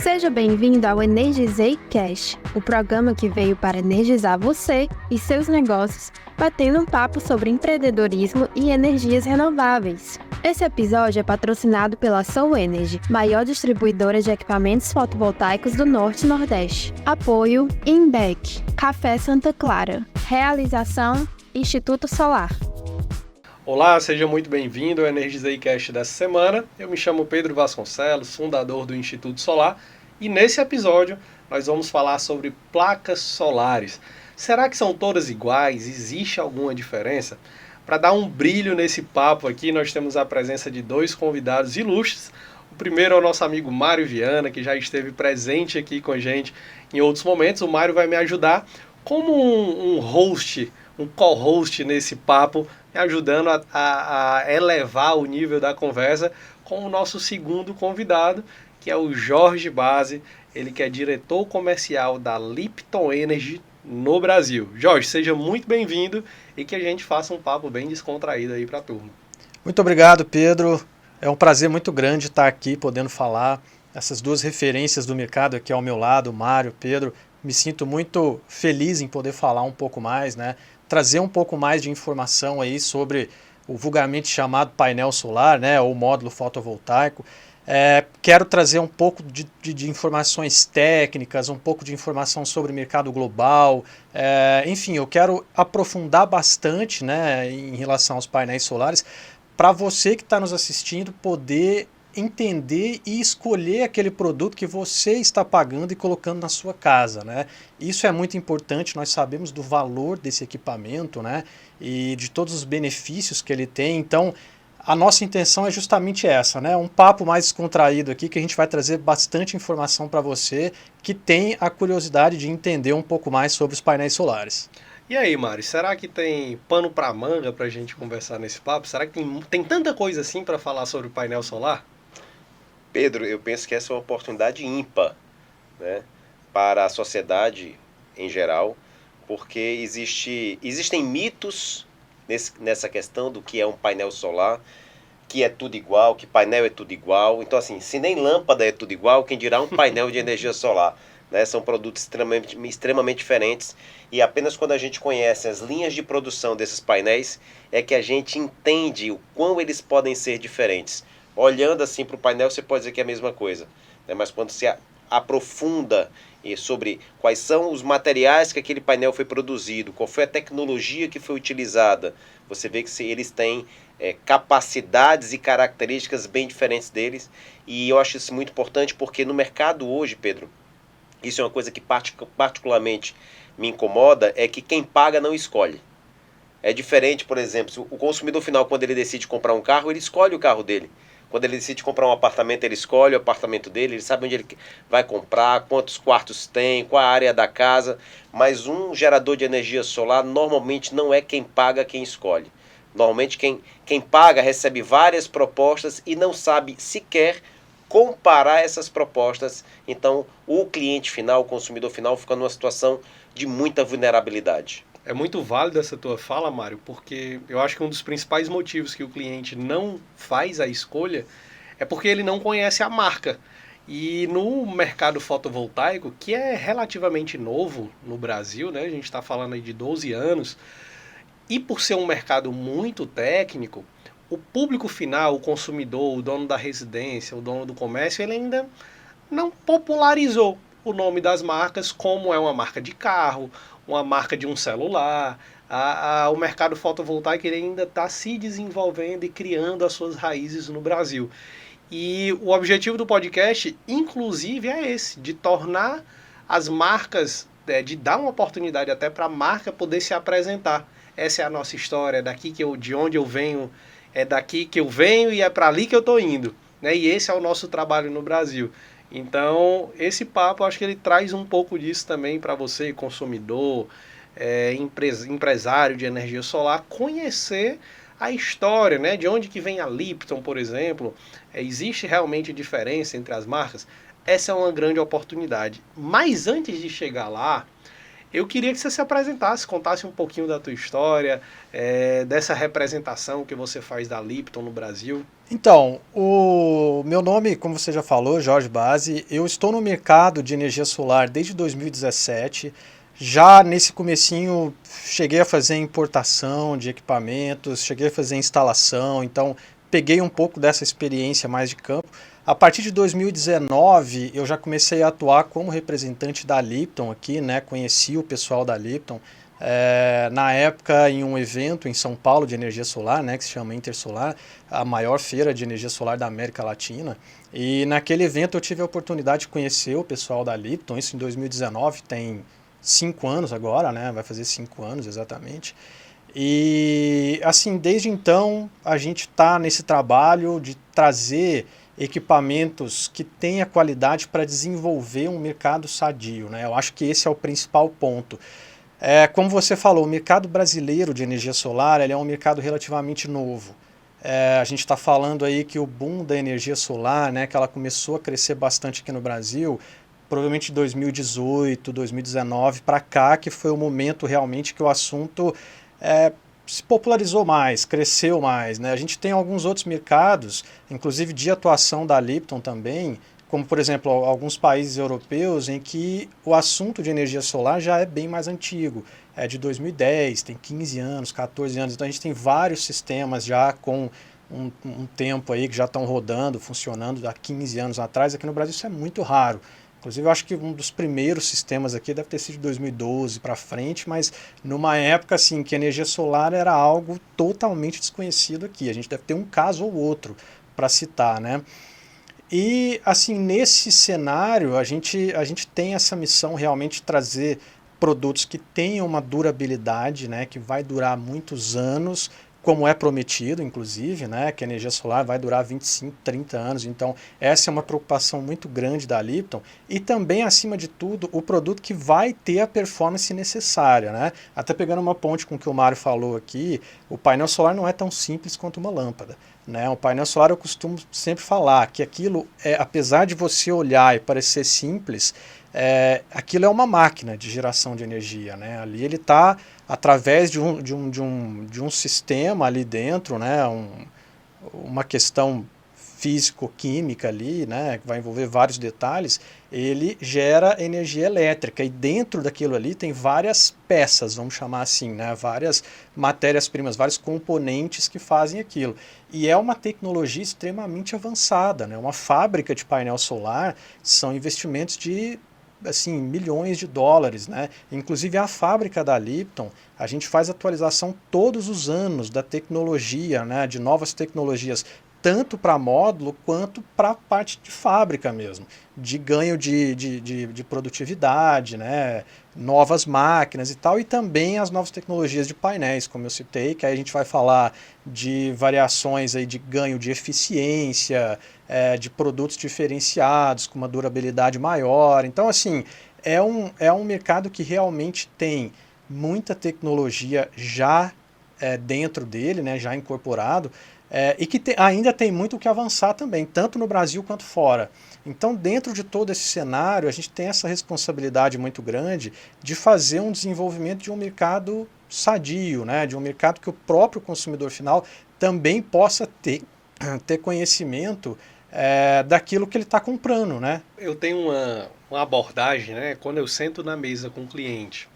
Seja bem-vindo ao Energizei Cash, o programa que veio para energizar você e seus negócios, batendo um papo sobre empreendedorismo e energias renováveis. Esse episódio é patrocinado pela Soul Energy, maior distribuidora de equipamentos fotovoltaicos do Norte e Nordeste. Apoio Inbec, Café Santa Clara. Realização Instituto Solar. Olá, seja muito bem-vindo ao Energizei Cast dessa semana. Eu me chamo Pedro Vasconcelos, fundador do Instituto Solar, e nesse episódio nós vamos falar sobre placas solares. Será que são todas iguais? Existe alguma diferença? Para dar um brilho nesse papo aqui, nós temos a presença de dois convidados ilustres. O primeiro é o nosso amigo Mário Viana, que já esteve presente aqui com a gente em outros momentos. O Mário vai me ajudar como um host, um co-host nesse papo, me ajudando a elevar o nível da conversa com o nosso segundo convidado, que é o Jorge Base, ele que é diretor comercial da Lipton Energy no Brasil. Jorge, seja muito bem-vindo e que a gente faça um papo bem descontraído aí para a turma. Muito obrigado, Pedro. É um prazer muito grande estar aqui podendo falar essas duas referências do mercado aqui ao meu lado, Mário, Pedro. Me sinto muito feliz em poder falar um pouco mais, né? Trazer um pouco mais de informação aí sobre o vulgarmente chamado painel solar, né? Ou módulo fotovoltaico. Quero trazer um pouco de informações técnicas, um pouco de informação sobre o mercado global. Enfim, eu quero aprofundar bastante, né, em relação aos painéis solares, para você que está nos assistindo poder entender e escolher aquele produto que você está pagando e colocando na sua casa, né? Isso é muito importante, nós sabemos do valor desse equipamento, né? E de todos os benefícios que ele tem. Então, a nossa intenção é justamente essa, né? Um papo mais descontraído aqui, que a gente vai trazer bastante informação para você que tem a curiosidade de entender um pouco mais sobre os painéis solares. E aí, Mário, será que tem pano para manga para a gente conversar nesse papo? Será que tem tanta coisa assim para falar sobre o painel solar? Pedro, eu penso que essa é uma oportunidade ímpar, né, para a sociedade em geral, porque existem mitos nessa questão do que é um painel solar, que é tudo igual, que painel é tudo igual. Então, assim, se nem lâmpada é tudo igual, quem dirá um painel de energia solar? Né? São produtos extremamente diferentes, e apenas quando a gente conhece as linhas de produção desses painéis é que a gente entende o quão eles podem ser diferentes. Olhando assim para o painel, você pode dizer que é a mesma coisa, né? Mas quando se aprofunda sobre quais são os materiais que aquele painel foi produzido, qual foi a tecnologia que foi utilizada, você vê que eles têm capacidades e características bem diferentes deles. E eu acho isso muito importante porque no mercado hoje, Pedro, isso é uma coisa que particularmente me incomoda, é que quem paga não escolhe. É diferente, por exemplo, o consumidor final, quando ele decide comprar um carro, ele escolhe o carro dele. Quando ele decide comprar um apartamento, ele escolhe o apartamento dele, ele sabe onde ele vai comprar, quantos quartos tem, qual a área da casa. Mas um gerador de energia solar normalmente não é quem paga, quem escolhe. Normalmente quem paga recebe várias propostas e não sabe sequer comparar essas propostas. Então o cliente final, o consumidor final, fica numa situação de muita vulnerabilidade. É muito válido essa tua fala, Mário, porque eu acho que um dos principais motivos que o cliente não faz a escolha é porque ele não conhece a marca. E no mercado fotovoltaico, que é relativamente novo no Brasil, né? A gente está falando aí de 12 anos, e por ser um mercado muito técnico, o público final, o consumidor, o dono da residência, o dono do comércio, ele ainda não popularizou o nome das marcas como é uma marca de carro, uma marca de um celular. O mercado fotovoltaico ele ainda está se desenvolvendo e criando as suas raízes no Brasil. E o objetivo do podcast, inclusive, é esse, de tornar as marcas, de dar uma oportunidade até para a marca poder se apresentar. Essa é a nossa história, de onde eu venho, é daqui que eu venho e é para ali que eu estou indo. Né? E esse é o nosso trabalho no Brasil. Então, esse papo, eu acho que ele traz um pouco disso também para você, consumidor, empresário de energia solar, conhecer a história, né? De onde que vem a Lipton, por exemplo. Existe realmente diferença entre as marcas? Essa é uma grande oportunidade. Mas antes de chegar lá, Eu queria que você se apresentasse, contasse um pouquinho da tua história, dessa representação que você faz da Lipton no Brasil. Então, o meu nome, como você já falou, Jorge Base, eu estou no mercado de energia solar desde 2017. Já nesse comecinho cheguei a fazer importação de equipamentos, cheguei a fazer instalação, então peguei um pouco dessa experiência mais de campo. A partir de 2019 eu já comecei a atuar como representante da Lipton aqui, né? Conheci o pessoal da Lipton. Na época, em um evento em São Paulo de energia solar, né, que se chama Intersolar, a maior feira de energia solar da América Latina. E naquele evento eu tive a oportunidade de conhecer o pessoal da Lipton, isso em 2019, tem 5 anos agora, né, vai fazer 5 anos exatamente. E assim, desde então a gente está nesse trabalho de trazer equipamentos que tenha qualidade para desenvolver um mercado sadio, né? Eu acho que esse é o principal ponto. Como você falou, o mercado brasileiro de energia solar ele é um mercado relativamente novo. A gente está falando aí que o boom da energia solar, né, que ela começou a crescer bastante aqui no Brasil, provavelmente de 2018, 2019 para cá, que foi o momento realmente que o assunto se popularizou mais, cresceu mais, né? A gente tem alguns outros mercados, inclusive de atuação da Lipton também, como por exemplo alguns países europeus em que o assunto de energia solar já é bem mais antigo, é de 2010, tem 15 anos, 14 anos, então a gente tem vários sistemas já com um tempo aí que já estão rodando, funcionando há 15 anos atrás. Aqui no Brasil isso é muito raro. Inclusive eu acho que um dos primeiros sistemas aqui deve ter sido de 2012 para frente, mas numa época assim que a energia solar era algo totalmente desconhecido aqui. A gente deve ter um caso ou outro para citar, né? E assim, nesse cenário, a gente tem essa missão realmente de trazer produtos que tenham uma durabilidade, né, que vai durar muitos anos, como é prometido, inclusive, né, que a energia solar vai durar 25, 30 anos. Então, essa é uma preocupação muito grande da Lipton. E também, acima de tudo, o produto que vai ter a performance necessária, né? Até pegando uma ponte com o que o Mário falou aqui, o painel solar não é tão simples quanto uma lâmpada, né? O painel solar, eu costumo sempre falar que aquilo, apesar de você olhar e parecer simples, aquilo é uma máquina de geração de energia, né? Ali ele está através de um sistema ali dentro, né? Uma questão físico-química ali, né? Que vai envolver vários detalhes, ele gera energia elétrica e dentro daquilo ali tem várias peças, vamos chamar assim, né? Várias matérias-primas, vários componentes que fazem aquilo. E é uma tecnologia extremamente avançada, né? Uma fábrica de painel solar são investimentos de assim, milhões de dólares, né? Inclusive a fábrica da Lipton, a gente faz atualização todos os anos da tecnologia, né? De novas tecnologias, tanto para módulo quanto para a parte de fábrica mesmo, de ganho de produtividade, né? Novas máquinas e tal, e também as novas tecnologias de painéis, como eu citei, que aí a gente vai falar de variações aí de ganho de eficiência, de produtos diferenciados, com uma durabilidade maior. Então, assim, é um mercado que realmente tem muita tecnologia já dentro dele, né, já incorporado, e que ainda tem muito o que avançar também, tanto no Brasil quanto fora. Então, dentro de todo esse cenário, a gente tem essa responsabilidade muito grande de fazer um desenvolvimento de um mercado sadio, né, de um mercado que o próprio consumidor final também possa ter conhecimento daquilo que ele está comprando, né? Eu tenho uma abordagem, né, quando eu sento na mesa com o cliente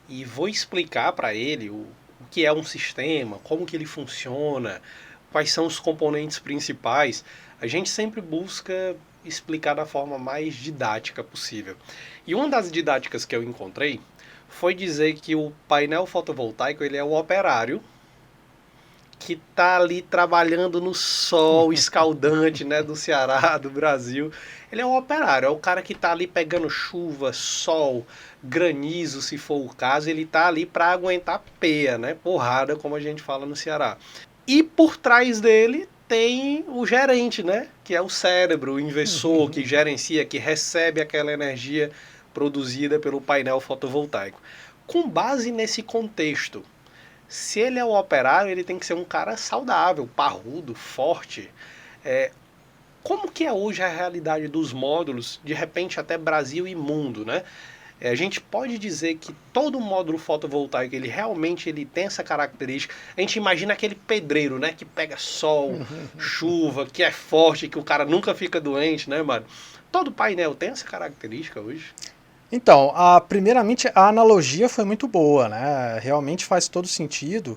e vou explicar para ele o que é um sistema, como que ele funciona, quais são os componentes principais, a gente sempre busca explicar da forma mais didática possível. E uma das didáticas que eu encontrei foi dizer que o painel fotovoltaico ele é o operário que está ali trabalhando no sol escaldante, né, do Ceará, do Brasil. Ele é um operário, é o cara que está ali pegando chuva, sol, granizo, se for o caso, ele está ali para aguentar peia, né, porrada, como a gente fala no Ceará. E por trás dele tem o gerente, né, que é o cérebro, o investidor que gerencia, que recebe aquela energia produzida pelo painel fotovoltaico. Com base nesse contexto, se ele é o operário, ele tem que ser um cara saudável, parrudo, forte. Como que é hoje a realidade dos módulos, de repente até Brasil e mundo, né? A gente pode dizer que todo módulo fotovoltaico, ele realmente tem essa característica. A gente imagina aquele pedreiro, né, que pega sol, chuva, que é forte, que o cara nunca fica doente, né, mano? Todo painel tem essa característica hoje? Então, primeiramente, a analogia foi muito boa, né? Realmente faz todo sentido.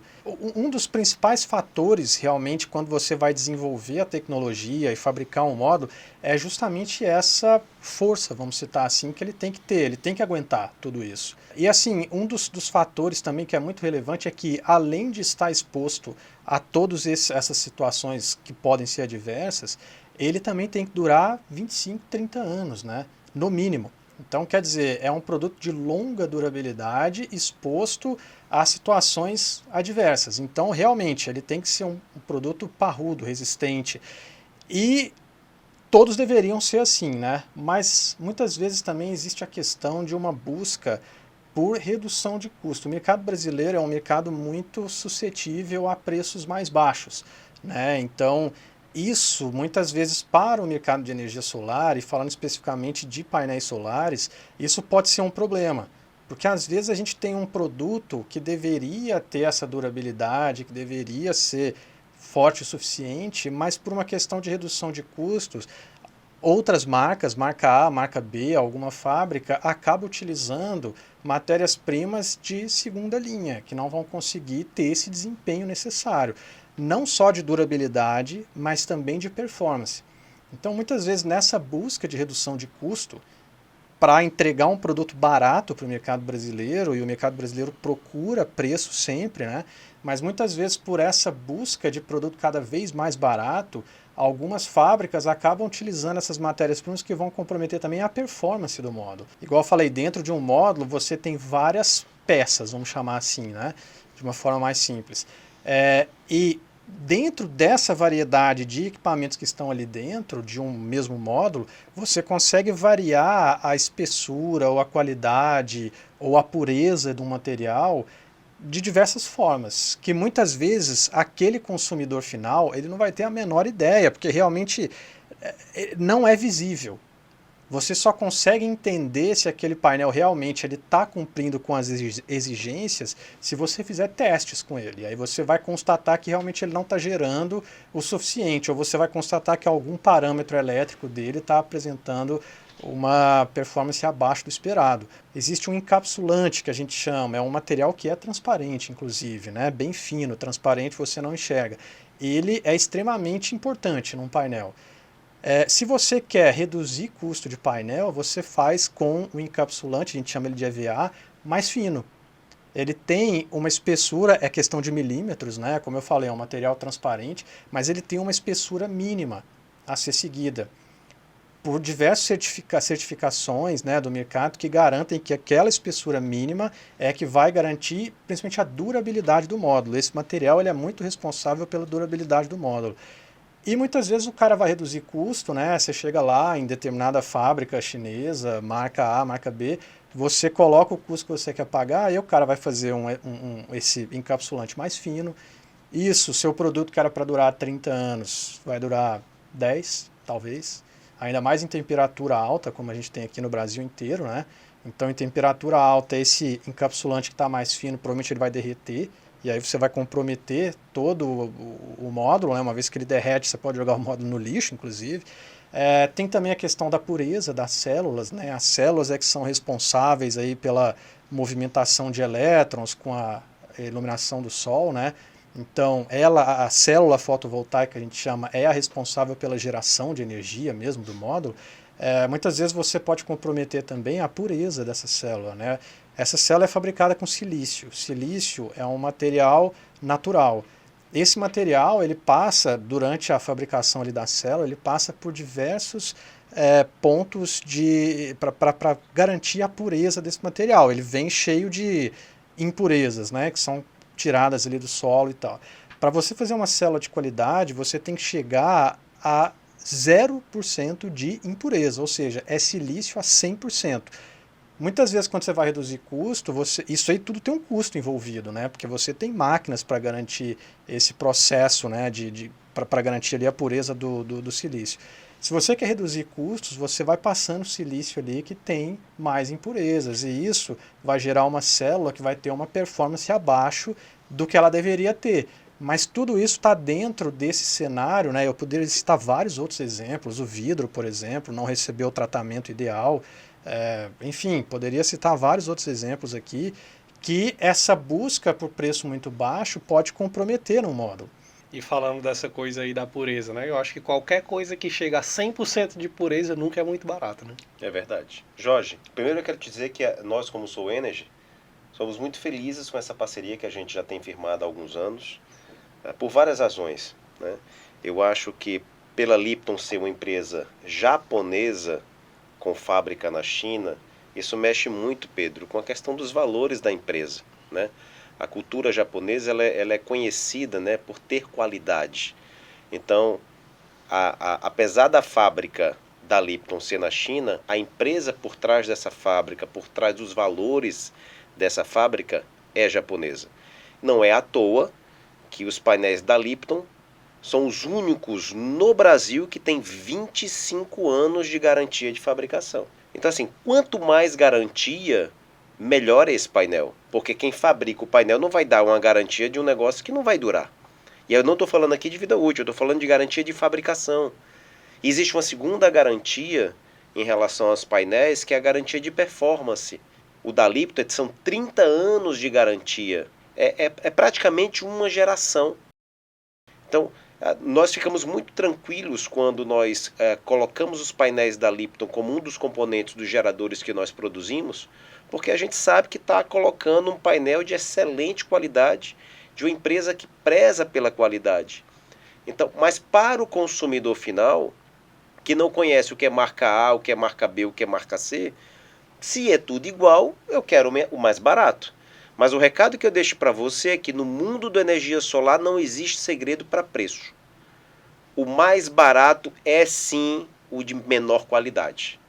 Um dos principais fatores, realmente, quando você vai desenvolver a tecnologia e fabricar um módulo, é justamente essa força, vamos citar assim, que ele tem que ter, ele tem que aguentar tudo isso. E assim, um dos fatores também que é muito relevante é que, além de estar exposto a todas essas situações que podem ser adversas, ele também tem que durar 25, 30 anos, né? No mínimo. Então, quer dizer, é um produto de longa durabilidade exposto a situações adversas. Então, realmente, ele tem que ser um produto parrudo, resistente. E todos deveriam ser assim, né? Mas muitas vezes também existe a questão de uma busca por redução de custo. O mercado brasileiro é um mercado muito suscetível a preços mais baixos, né? Então, isso, muitas vezes, para o mercado de energia solar, e falando especificamente de painéis solares, isso pode ser um problema. Porque às vezes a gente tem um produto que deveria ter essa durabilidade, que deveria ser forte o suficiente, mas por uma questão de redução de custos, outras marcas, marca A, marca B, alguma fábrica, acaba utilizando matérias-primas de segunda linha, que não vão conseguir ter esse desempenho necessário. Não só de durabilidade, mas também de performance. Então, muitas vezes, nessa busca de redução de custo, para entregar um produto barato para o mercado brasileiro, e o mercado brasileiro procura preço sempre, né? Mas muitas vezes, por essa busca de produto cada vez mais barato, algumas fábricas acabam utilizando essas matérias-primas que vão comprometer também a performance do módulo. Igual eu falei, dentro de um módulo você tem várias peças, vamos chamar assim, né? De uma forma mais simples. E dentro dessa variedade de equipamentos que estão ali dentro de um mesmo módulo, você consegue variar a espessura, ou a qualidade, ou a pureza do material de diversas formas, que muitas vezes aquele consumidor final ele não vai ter a menor ideia, porque realmente não é visível. Você só consegue entender se aquele painel realmente está cumprindo com as exigências se você fizer testes com ele. Aí você vai constatar que realmente ele não está gerando o suficiente, ou você vai constatar que algum parâmetro elétrico dele está apresentando uma performance abaixo do esperado. Existe um encapsulante que a gente chama, é um material que é transparente, inclusive, né? Bem fino, transparente, você não enxerga. Ele é extremamente importante num painel. Se você quer reduzir custo de painel, você faz com o encapsulante, a gente chama ele de EVA, mais fino. Ele tem uma espessura, é questão de milímetros, né? Como eu falei, é um material transparente, mas ele tem uma espessura mínima a ser seguida por diversas certificações, né, do mercado que garantem que aquela espessura mínima é que vai garantir principalmente a durabilidade do módulo. Esse material ele é muito responsável pela durabilidade do módulo. E muitas vezes o cara vai reduzir custo, né? Você chega lá em determinada fábrica chinesa, marca A, marca B, você coloca o custo que você quer pagar, aí o cara vai fazer esse encapsulante mais fino. Isso, seu produto que era para durar 30 anos, vai durar 10, talvez. Ainda mais em temperatura alta, como a gente tem aqui no Brasil inteiro, né? Então, em temperatura alta, esse encapsulante que está mais fino, provavelmente ele vai derreter. E aí você vai comprometer todo o módulo, né? Uma vez que ele derrete, você pode jogar o módulo no lixo, inclusive. Tem também a questão da pureza das células, né? As células é que são responsáveis aí pela movimentação de elétrons com a iluminação do sol, né? Então, a célula fotovoltaica, a gente chama, é a responsável pela geração de energia mesmo do módulo. Muitas vezes você pode comprometer também a pureza dessa célula, né? Essa célula é fabricada com silício. Silício é um material natural. Esse material, ele passa, durante a fabricação ali da célula, ele passa por diversos pontos para garantir a pureza desse material. Ele vem cheio de impurezas, né, que são tiradas ali do solo e tal. Para você fazer uma célula de qualidade, você tem que chegar a 0% de impureza, ou seja, é silício a 100%. Muitas vezes, quando você vai reduzir custo, isso aí tudo tem um custo envolvido, né? Porque você tem máquinas para garantir esse processo, né? Para garantir ali a pureza do silício. Se você quer reduzir custos, você vai passando silício ali que tem mais impurezas, e isso vai gerar uma célula que vai ter uma performance abaixo do que ela deveria ter. Mas tudo isso está dentro desse cenário, né? Eu poderia citar vários outros exemplos. O vidro, por exemplo, não recebeu o tratamento ideal. Enfim, poderia citar vários outros exemplos aqui que essa busca por preço muito baixo pode comprometer um módulo. E falando dessa coisa aí da pureza, né? Eu acho que qualquer coisa que chega a 100% de pureza nunca é muito barata, né? É verdade. Jorge, primeiro eu quero te dizer que nós, como Soul Energy, somos muito felizes com essa parceria que a gente já tem firmado há alguns anos, por várias razões, né? Eu acho que pela Lipton ser uma empresa japonesa com fábrica na China, isso mexe muito, Pedro, com a questão dos valores da empresa, né? A cultura japonesa ela é conhecida, né, por ter qualidade. Então, apesar da fábrica da Lipton ser na China, a empresa por trás dessa fábrica, por trás dos valores dessa fábrica, é japonesa. Não é à toa que os painéis da Lipton são os únicos no Brasil que têm 25 anos de garantia de fabricação. Então, assim, quanto mais garantia, melhor esse painel. Porque quem fabrica o painel não vai dar uma garantia de um negócio que não vai durar. E eu não estou falando aqui de vida útil, eu estou falando de garantia de fabricação. E existe uma segunda garantia em relação aos painéis, que é a garantia de performance. O da Lipton são 30 anos de garantia. É praticamente uma geração. Então, nós ficamos muito tranquilos quando nós colocamos os painéis da Lipton como um dos componentes dos geradores que nós produzimos, porque a gente sabe que está colocando um painel de excelente qualidade, de uma empresa que preza pela qualidade. Então, mas para o consumidor final, que não conhece o que é marca A, o que é marca B, o que é marca C, se é tudo igual, eu quero o mais barato. Mas o recado que eu deixo para você é que no mundo da energia solar não existe segredo para preço. O mais barato é sim o de menor qualidade.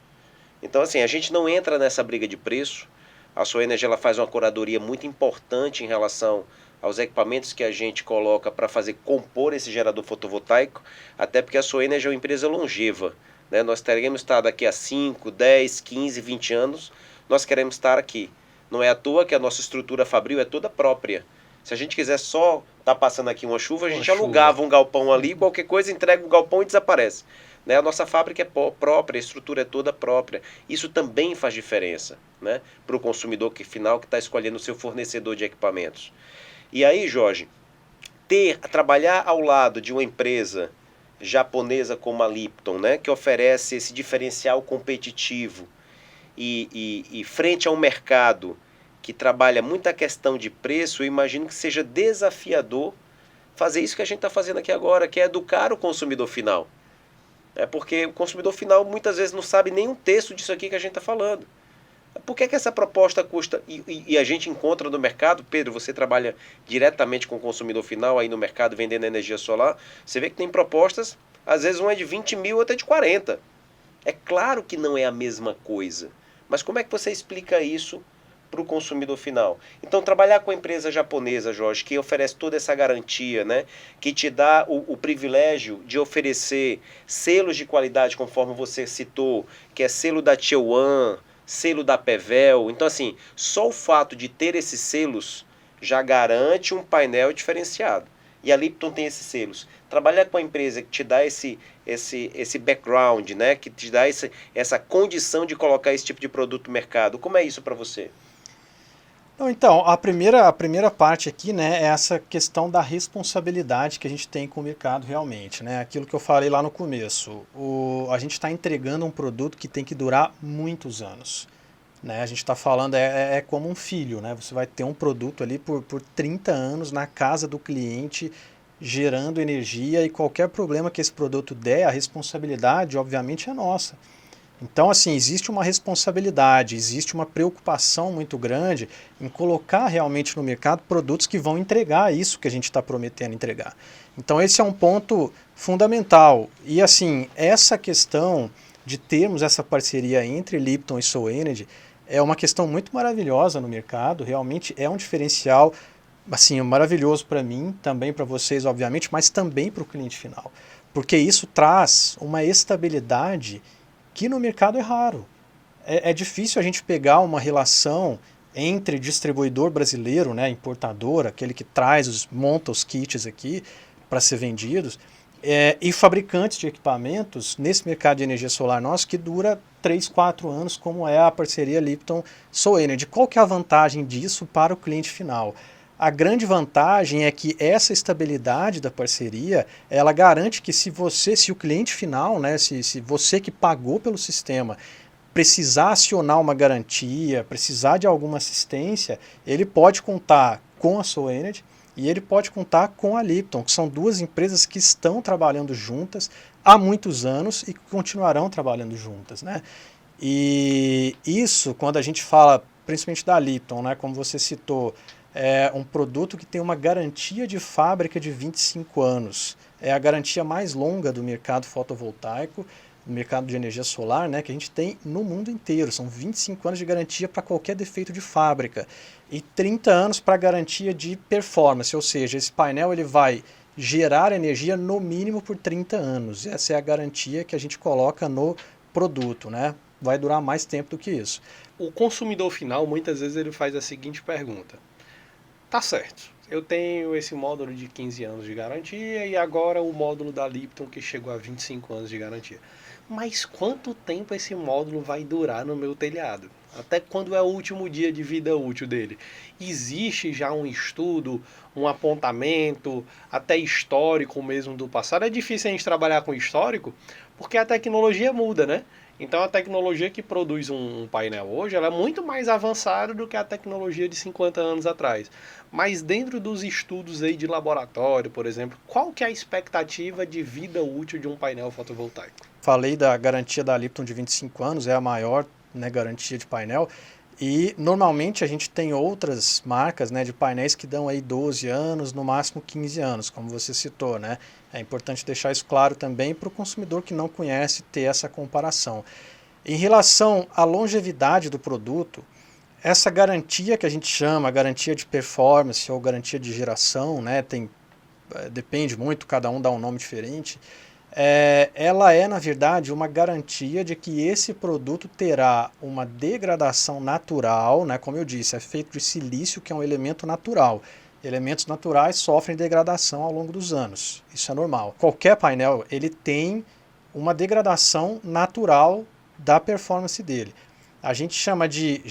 Então, assim, a gente não entra nessa briga de preço. A Soul Energy ela faz uma curadoria muito importante em relação aos equipamentos que a gente coloca para compor esse gerador fotovoltaico, até porque a Soul Energy é uma empresa longeva, né? Nós teremos estar daqui a 5, 10, 15, 20 anos, nós queremos estar aqui. Não é à toa que a nossa estrutura fabril é toda própria. Se a gente quiser só estar passando aqui uma chuva, a gente alugava um galpão ali, qualquer coisa, entrega o galpão e desaparece. Né? A nossa fábrica é própria, a estrutura é toda própria. Isso também faz diferença, né? Para o consumidor final que está escolhendo o seu fornecedor de equipamentos. E aí, Jorge, trabalhar ao lado de uma empresa japonesa como a Lipton, né? Que oferece esse diferencial competitivo e frente a um mercado que trabalha muito a questão de preço, eu imagino que seja desafiador fazer isso que a gente está fazendo aqui agora, que é educar o consumidor final. Porque o consumidor final muitas vezes não sabe nem um terço disso aqui que a gente está falando. Por que essa proposta custa... E a gente encontra no mercado, Pedro, você trabalha diretamente com o consumidor final aí no mercado vendendo energia solar, você vê que tem propostas, às vezes uma é de 20 mil, outra é de 40. É claro que não é a mesma coisa, mas como é que você explica isso para o consumidor final? Então, trabalhar com a empresa japonesa, Jorge, que oferece toda essa garantia, né? Que te dá o privilégio de oferecer selos de qualidade, conforme você citou, que é selo da Tier 1, selo da Pevel. Então, assim, só o fato de ter esses selos já garante um painel diferenciado. E a Lipton tem esses selos. Trabalhar com a empresa que te dá esse background, né? Que te dá essa condição de colocar esse tipo de produto no mercado. Como é isso para você? Então, a primeira parte aqui, né, é essa questão da responsabilidade que a gente tem com o mercado realmente, né? Aquilo que eu falei lá no começo. A gente está entregando um produto que tem que durar muitos anos. Né? A gente está falando, é como um filho, né? Você vai ter um produto ali por 30 anos na casa do cliente, gerando energia, e qualquer problema que esse produto der, a responsabilidade, obviamente, é nossa. Então, assim, existe uma responsabilidade, existe uma preocupação muito grande em colocar realmente no mercado produtos que vão entregar isso que a gente está prometendo entregar. Então, esse é um ponto fundamental. E, assim, essa questão de termos essa parceria entre Lipton e Soul Energy é uma questão muito maravilhosa no mercado, realmente é um diferencial assim, maravilhoso para mim, também para vocês, obviamente, mas também para o cliente final. porque isso traz uma estabilidade que no mercado é raro. É difícil a gente pegar uma relação entre distribuidor brasileiro, né, importador, aquele que monta os kits aqui para ser vendidos, e fabricantes de equipamentos nesse mercado de energia solar nosso que dura 3, 4 anos, como é a parceria Lipton-SoEnergy. Qual que é a vantagem disso para o cliente final? A grande vantagem é que essa estabilidade da parceria, ela garante que se o cliente final, né, se você que pagou pelo sistema, precisar acionar uma garantia, precisar de alguma assistência, ele pode contar com a SoEnergy e ele pode contar com a Lipton, que são duas empresas que estão trabalhando juntas há muitos anos e que continuarão trabalhando juntas, né? E isso, quando a gente fala principalmente da Lipton, né, como você citou, é um produto que tem uma garantia de fábrica de 25 anos. É a garantia mais longa do mercado fotovoltaico, no mercado de energia solar, né, que a gente tem no mundo inteiro. São 25 anos de garantia para qualquer defeito de fábrica e 30 anos para garantia de performance, ou seja, esse painel ele vai gerar energia no mínimo por 30 anos. Essa é a garantia que a gente coloca no produto, né? Vai durar mais tempo do que isso. O consumidor final, muitas vezes, ele faz a seguinte pergunta. Tá certo, eu tenho esse módulo de 15 anos de garantia e agora o módulo da Lipton que chegou a 25 anos de garantia. Mas quanto tempo esse módulo vai durar no meu telhado? Até quando é o último dia de vida útil dele? Existe já um estudo, um apontamento, até histórico mesmo do passado? É difícil a gente trabalhar com histórico porque a tecnologia muda, né? Então a tecnologia que produz um painel hoje ela é muito mais avançada do que a tecnologia de 50 anos atrás. Mas dentro dos estudos aí de laboratório, por exemplo, qual que é a expectativa de vida útil de um painel fotovoltaico? Falei da garantia da Lipton de 25 anos, é a maior, né, garantia de painel. E normalmente a gente tem outras marcas, né, de painéis que dão aí 12 anos, no máximo 15 anos, como você citou, né? É importante deixar isso claro também para o consumidor que não conhece ter essa comparação. Em relação à longevidade do produto, essa garantia que a gente chama, garantia de performance ou garantia de geração, né, depende muito, cada um dá um nome diferente, ela é, na verdade, uma garantia de que esse produto terá uma degradação natural, né? Como eu disse, é feito de silício, que é um elemento natural. Elementos naturais sofrem degradação ao longo dos anos, isso é normal. Qualquer painel, ele tem uma degradação natural da performance dele. A gente chama de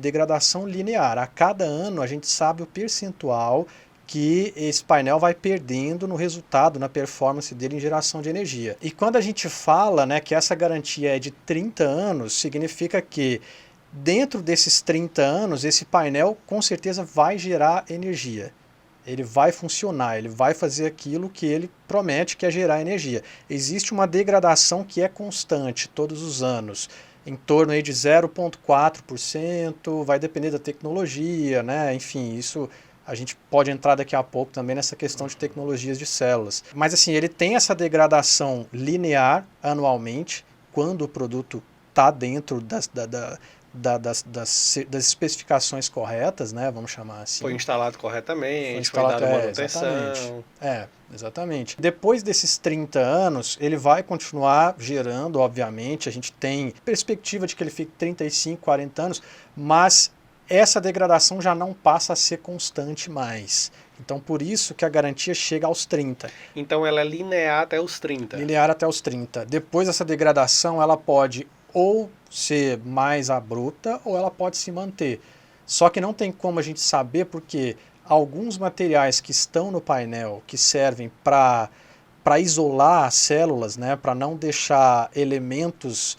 degradação linear. A cada ano a gente sabe o percentual que esse painel vai perdendo no resultado, na performance dele em geração de energia. E quando a gente fala, né, que essa garantia é de 30 anos, significa que dentro desses 30 anos, esse painel com certeza vai gerar energia. Ele vai funcionar, ele vai fazer aquilo que ele promete, que é gerar energia. Existe uma degradação que é constante todos os anos, em torno aí de 0,4%, vai depender da tecnologia, né? Enfim, isso a gente pode entrar daqui a pouco também nessa questão de tecnologias de células. Mas assim, ele tem essa degradação linear anualmente, quando o produto está dentro das especificações corretas, né? Vamos chamar assim. Foi instalado corretamente, foi dada manutenção. Exatamente. Depois desses 30 anos, ele vai continuar gerando, obviamente, a gente tem perspectiva de que ele fique 35, 40 anos, mas essa degradação já não passa a ser constante mais. Então, por isso que a garantia chega aos 30. Então, ela é linear até os 30. Linear até os 30. Depois dessa degradação, ela pode ou ser mais abrupta ou ela pode se manter. Só que não tem como a gente saber porque alguns materiais que estão no painel, que servem para isolar as células, né, para não deixar elementos,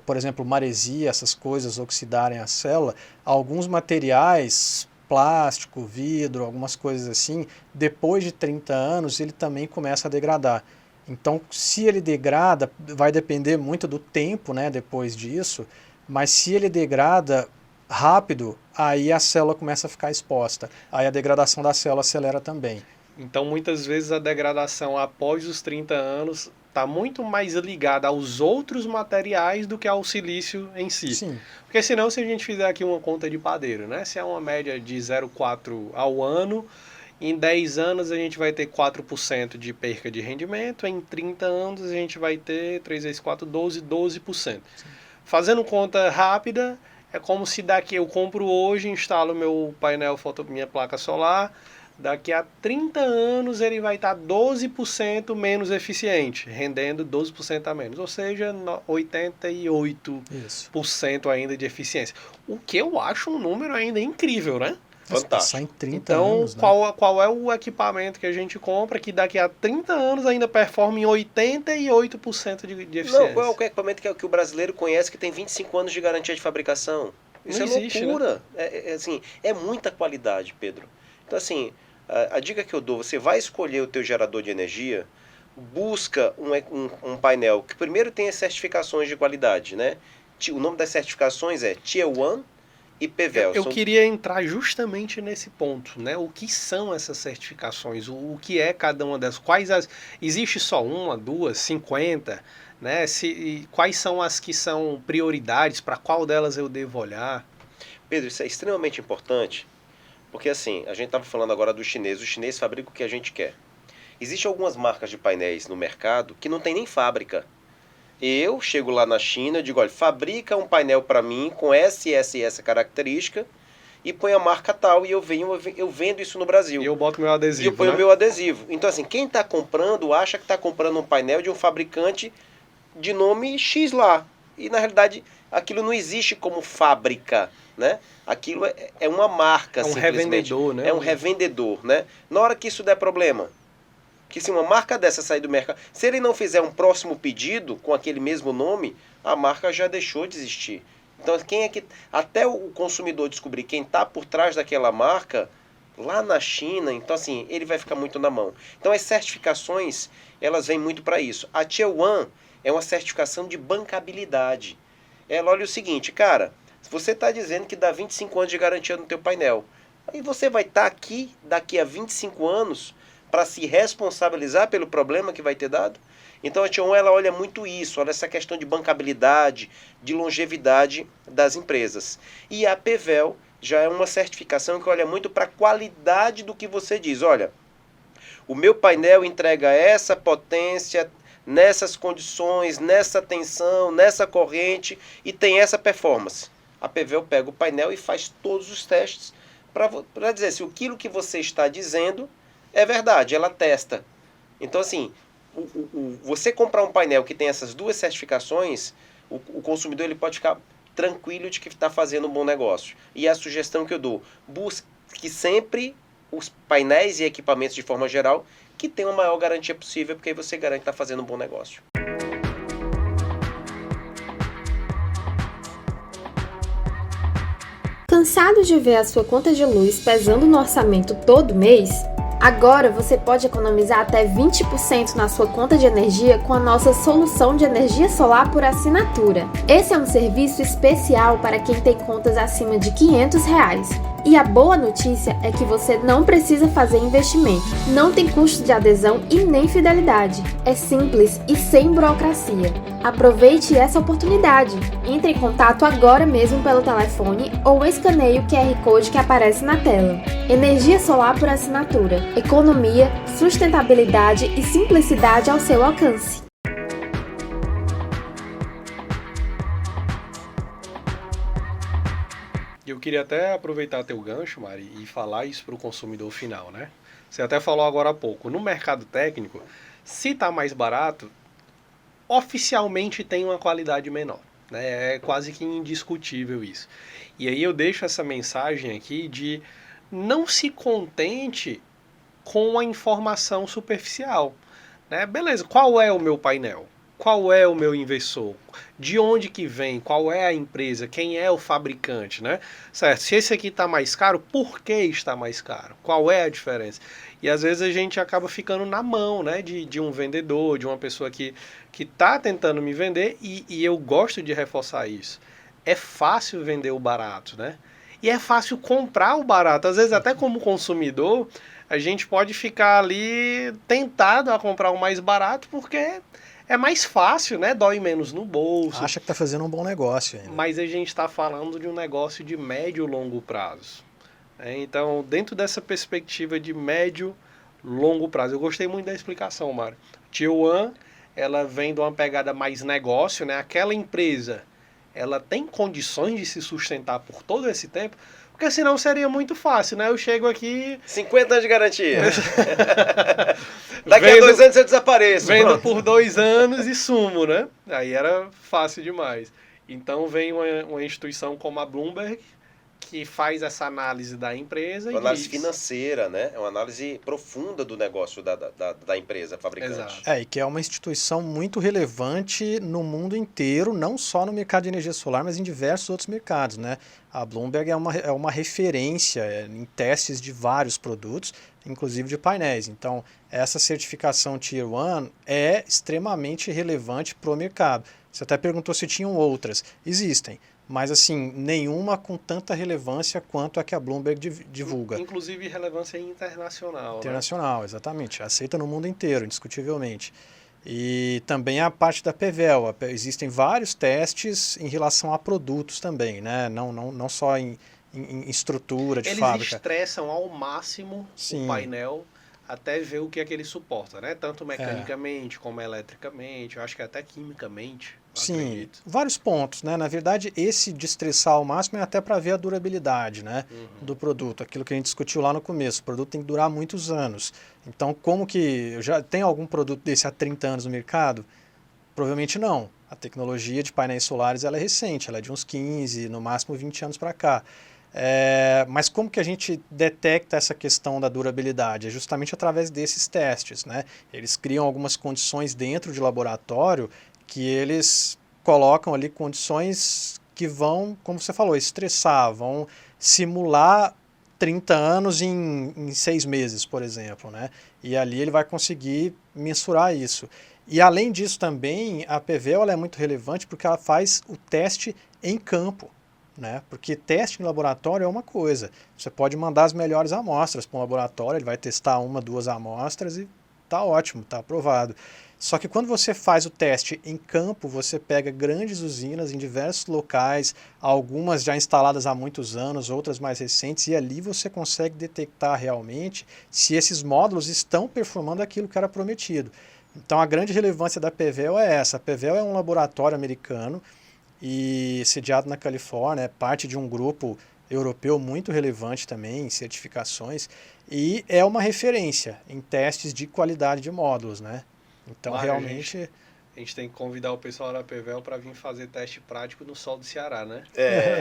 por exemplo, maresia, essas coisas oxidarem a célula, alguns materiais, plástico, vidro, algumas coisas assim, depois de 30 anos ele também começa a degradar. Então, se ele degrada, vai depender muito do tempo, né, depois disso, mas se ele degrada rápido, aí a célula começa a ficar exposta. Aí a degradação da célula acelera também. Então, muitas vezes a degradação após os 30 anos está muito mais ligada aos outros materiais do que ao silício em si. Sim. Porque senão, se a gente fizer aqui uma conta de padeiro, né, se é uma média de 0,4 ao ano, Em 10 anos a gente vai ter 4% de perca de rendimento, em 30 anos a gente vai ter 3 vezes 4, 12%. Fazendo conta rápida, é como se daqui eu compro hoje, instalo meu painel, minha placa solar, daqui a 30 anos ele vai estar 12% menos eficiente, rendendo 12% a menos, ou seja, 88% ainda de eficiência. O que eu acho um número ainda incrível, né? Fantástico. Em 30 então, anos, né? qual é o equipamento que a gente compra que daqui a 30 anos ainda performa em 88% de eficiência? Não, qual é o equipamento que o brasileiro conhece que tem 25 anos de garantia de fabricação? Isso Não é existe, loucura. Né? Assim, é muita qualidade, Pedro. Então, assim, a dica que eu dou, você vai escolher o teu gerador de energia, busca um painel que primeiro tenha certificações de qualidade, né? O nome das certificações é Tier 1 e PVEL. Eu queria entrar justamente nesse ponto, né? O que são essas certificações? O que é cada uma delas? Existe só uma, duas, 50? Né? Quais são as que são prioridades? Para qual delas eu devo olhar? Pedro, isso é extremamente importante, porque assim, a gente estava falando agora do chinês. O chinês fabrica o que a gente quer. Existem algumas marcas de painéis no mercado que não tem nem fábrica. Eu chego lá na China e digo, olha, fabrica um painel para mim com essa característica e põe a marca tal e eu vendo isso no Brasil. E eu boto meu adesivo, E eu ponho né? meu adesivo. Então, assim, quem está comprando acha que está comprando um painel de um fabricante de nome X lá. E, na realidade, aquilo não existe como fábrica, né? Aquilo é uma marca, É um simplesmente. revendedor, né? É um revendedor, né? Na hora que isso der problema, que se uma marca dessa sair do mercado, se ele não fizer um próximo pedido com aquele mesmo nome, a marca já deixou de existir. Então, até o consumidor descobrir quem está por trás daquela marca, lá na China, então assim, ele vai ficar muito na mão. Então, as certificações, elas vêm muito para isso. A Tier 1 é uma certificação de bancabilidade. Ela olha o seguinte, cara, se você está dizendo que dá 25 anos de garantia no teu painel, aí você vai estar aqui daqui a 25 anos para se responsabilizar pelo problema que vai ter dado? Então a Tier 1 ela olha muito isso, olha essa questão de bancabilidade, de longevidade das empresas. E a PVEL já é uma certificação que olha muito para a qualidade do que você diz. Olha, o meu painel entrega essa potência, nessas condições, nessa tensão, nessa corrente e tem essa performance. A PVEL pega o painel e faz todos os testes para dizer se aquilo que você está dizendo é verdade, ela testa. Então, assim, você comprar um painel que tem essas duas certificações, o consumidor ele pode ficar tranquilo de que está fazendo um bom negócio. E a sugestão que eu dou, busque sempre os painéis e equipamentos de forma geral que tenham a maior garantia possível, porque aí você garante que está fazendo um bom negócio. Cansado de ver a sua conta de luz pesando no orçamento todo mês? Agora você pode economizar até 20% na sua conta de energia com a nossa solução de energia solar por assinatura. Esse é um serviço especial para quem tem contas acima de R$500. E a boa notícia é que você não precisa fazer investimento, não tem custo de adesão e nem fidelidade. É simples e sem burocracia. Aproveite essa oportunidade. Entre em contato agora mesmo pelo telefone ou escaneie o QR Code que aparece na tela. Energia solar por assinatura. Economia, sustentabilidade e simplicidade ao seu alcance. Eu queria até aproveitar teu gancho, Mari, e falar isso para o consumidor final, né? Você até falou agora há pouco. No mercado técnico, se está mais barato, oficialmente tem uma qualidade menor, né? É quase que indiscutível isso. E aí eu deixo essa mensagem aqui de não se contente com a informação superficial, né? Beleza, qual é o meu painel? Qual é o meu inversor? De onde que vem? Qual é a empresa? Quem é o fabricante, né? Certo, se esse aqui está mais caro, por que está mais caro? Qual é a diferença? E às vezes a gente acaba ficando na mão, né, de um vendedor, de uma pessoa que está tentando me vender e eu gosto de reforçar isso. É fácil vender o barato, né? E é fácil comprar o barato. Às vezes até como consumidor, a gente pode ficar ali tentado a comprar o mais barato porque é mais fácil, né? Dói menos no bolso. Acha que está fazendo um bom negócio ainda. Mas a gente está falando de um negócio de médio e longo prazo. Então, dentro dessa perspectiva de médio, longo prazo, eu gostei muito da explicação, Mário. Tier 1, ela vem de uma pegada mais negócio, né? Aquela empresa, ela tem condições de se sustentar por todo esse tempo, porque senão seria muito fácil, né? Eu chego aqui... 50 anos de garantia. Daqui a 2 anos eu desapareço. Vendo por 2 anos e sumo, né? Aí era fácil demais. Então vem uma instituição como a Bloomberg, que faz essa análise da empresa. Uma análise financeira, né? É uma análise profunda do negócio da empresa fabricante. Exato. E que é uma instituição muito relevante no mundo inteiro, não só no mercado de energia solar, mas em diversos outros mercados, né? A Bloomberg é uma referência em testes de vários produtos, inclusive de painéis. Então, essa certificação Tier 1 é extremamente relevante para o mercado. Você até perguntou se tinham outras. Existem. Mas, assim, nenhuma com tanta relevância quanto a que a Bloomberg divulga. Inclusive relevância internacional. Internacional, né? Exatamente. Aceita no mundo inteiro, indiscutivelmente. E também a parte da PVEL. Existem vários testes em relação a produtos também, né? Não só em estrutura de fábrica. Eles estressam ao máximo o painel até ver o que é que ele suporta, né? Tanto mecanicamente como eletricamente, eu acho que até quimicamente. Sim, acredito. Vários pontos, né? Na verdade, esse de estressar ao máximo é até para ver a durabilidade, né, do produto. Aquilo que a gente discutiu lá no começo. O produto tem que durar muitos anos. Então, como que... Já tem algum produto desse há 30 anos no mercado? Provavelmente não. A tecnologia de painéis solares ela é recente, ela é de uns 15, no máximo 20 anos para cá. Mas como que a gente detecta essa questão da durabilidade? É justamente através desses testes, né? Eles criam algumas condições dentro de laboratório que eles colocam ali condições que vão, como você falou, estressar, vão simular 30 anos em 6 meses, por exemplo, né? E ali ele vai conseguir mensurar isso. E além disso também, a PVEL ela é muito relevante porque ela faz o teste em campo, né? Porque teste em laboratório é uma coisa. Você pode mandar as melhores amostras para um laboratório, ele vai testar 1, 2 amostras e tá ótimo, tá aprovado. Só que quando você faz o teste em campo, você pega grandes usinas em diversos locais, algumas já instaladas há muitos anos, outras mais recentes, e ali você consegue detectar realmente se esses módulos estão performando aquilo que era prometido. Então a grande relevância da PVEL é essa. A PVEL é um laboratório americano e sediado na Califórnia, é parte de um grupo europeu muito relevante também em certificações e é uma referência em testes de qualidade de módulos, né? Então, Mário, realmente... A gente tem que convidar o pessoal da PVEL para vir fazer teste prático no sol do Ceará, né?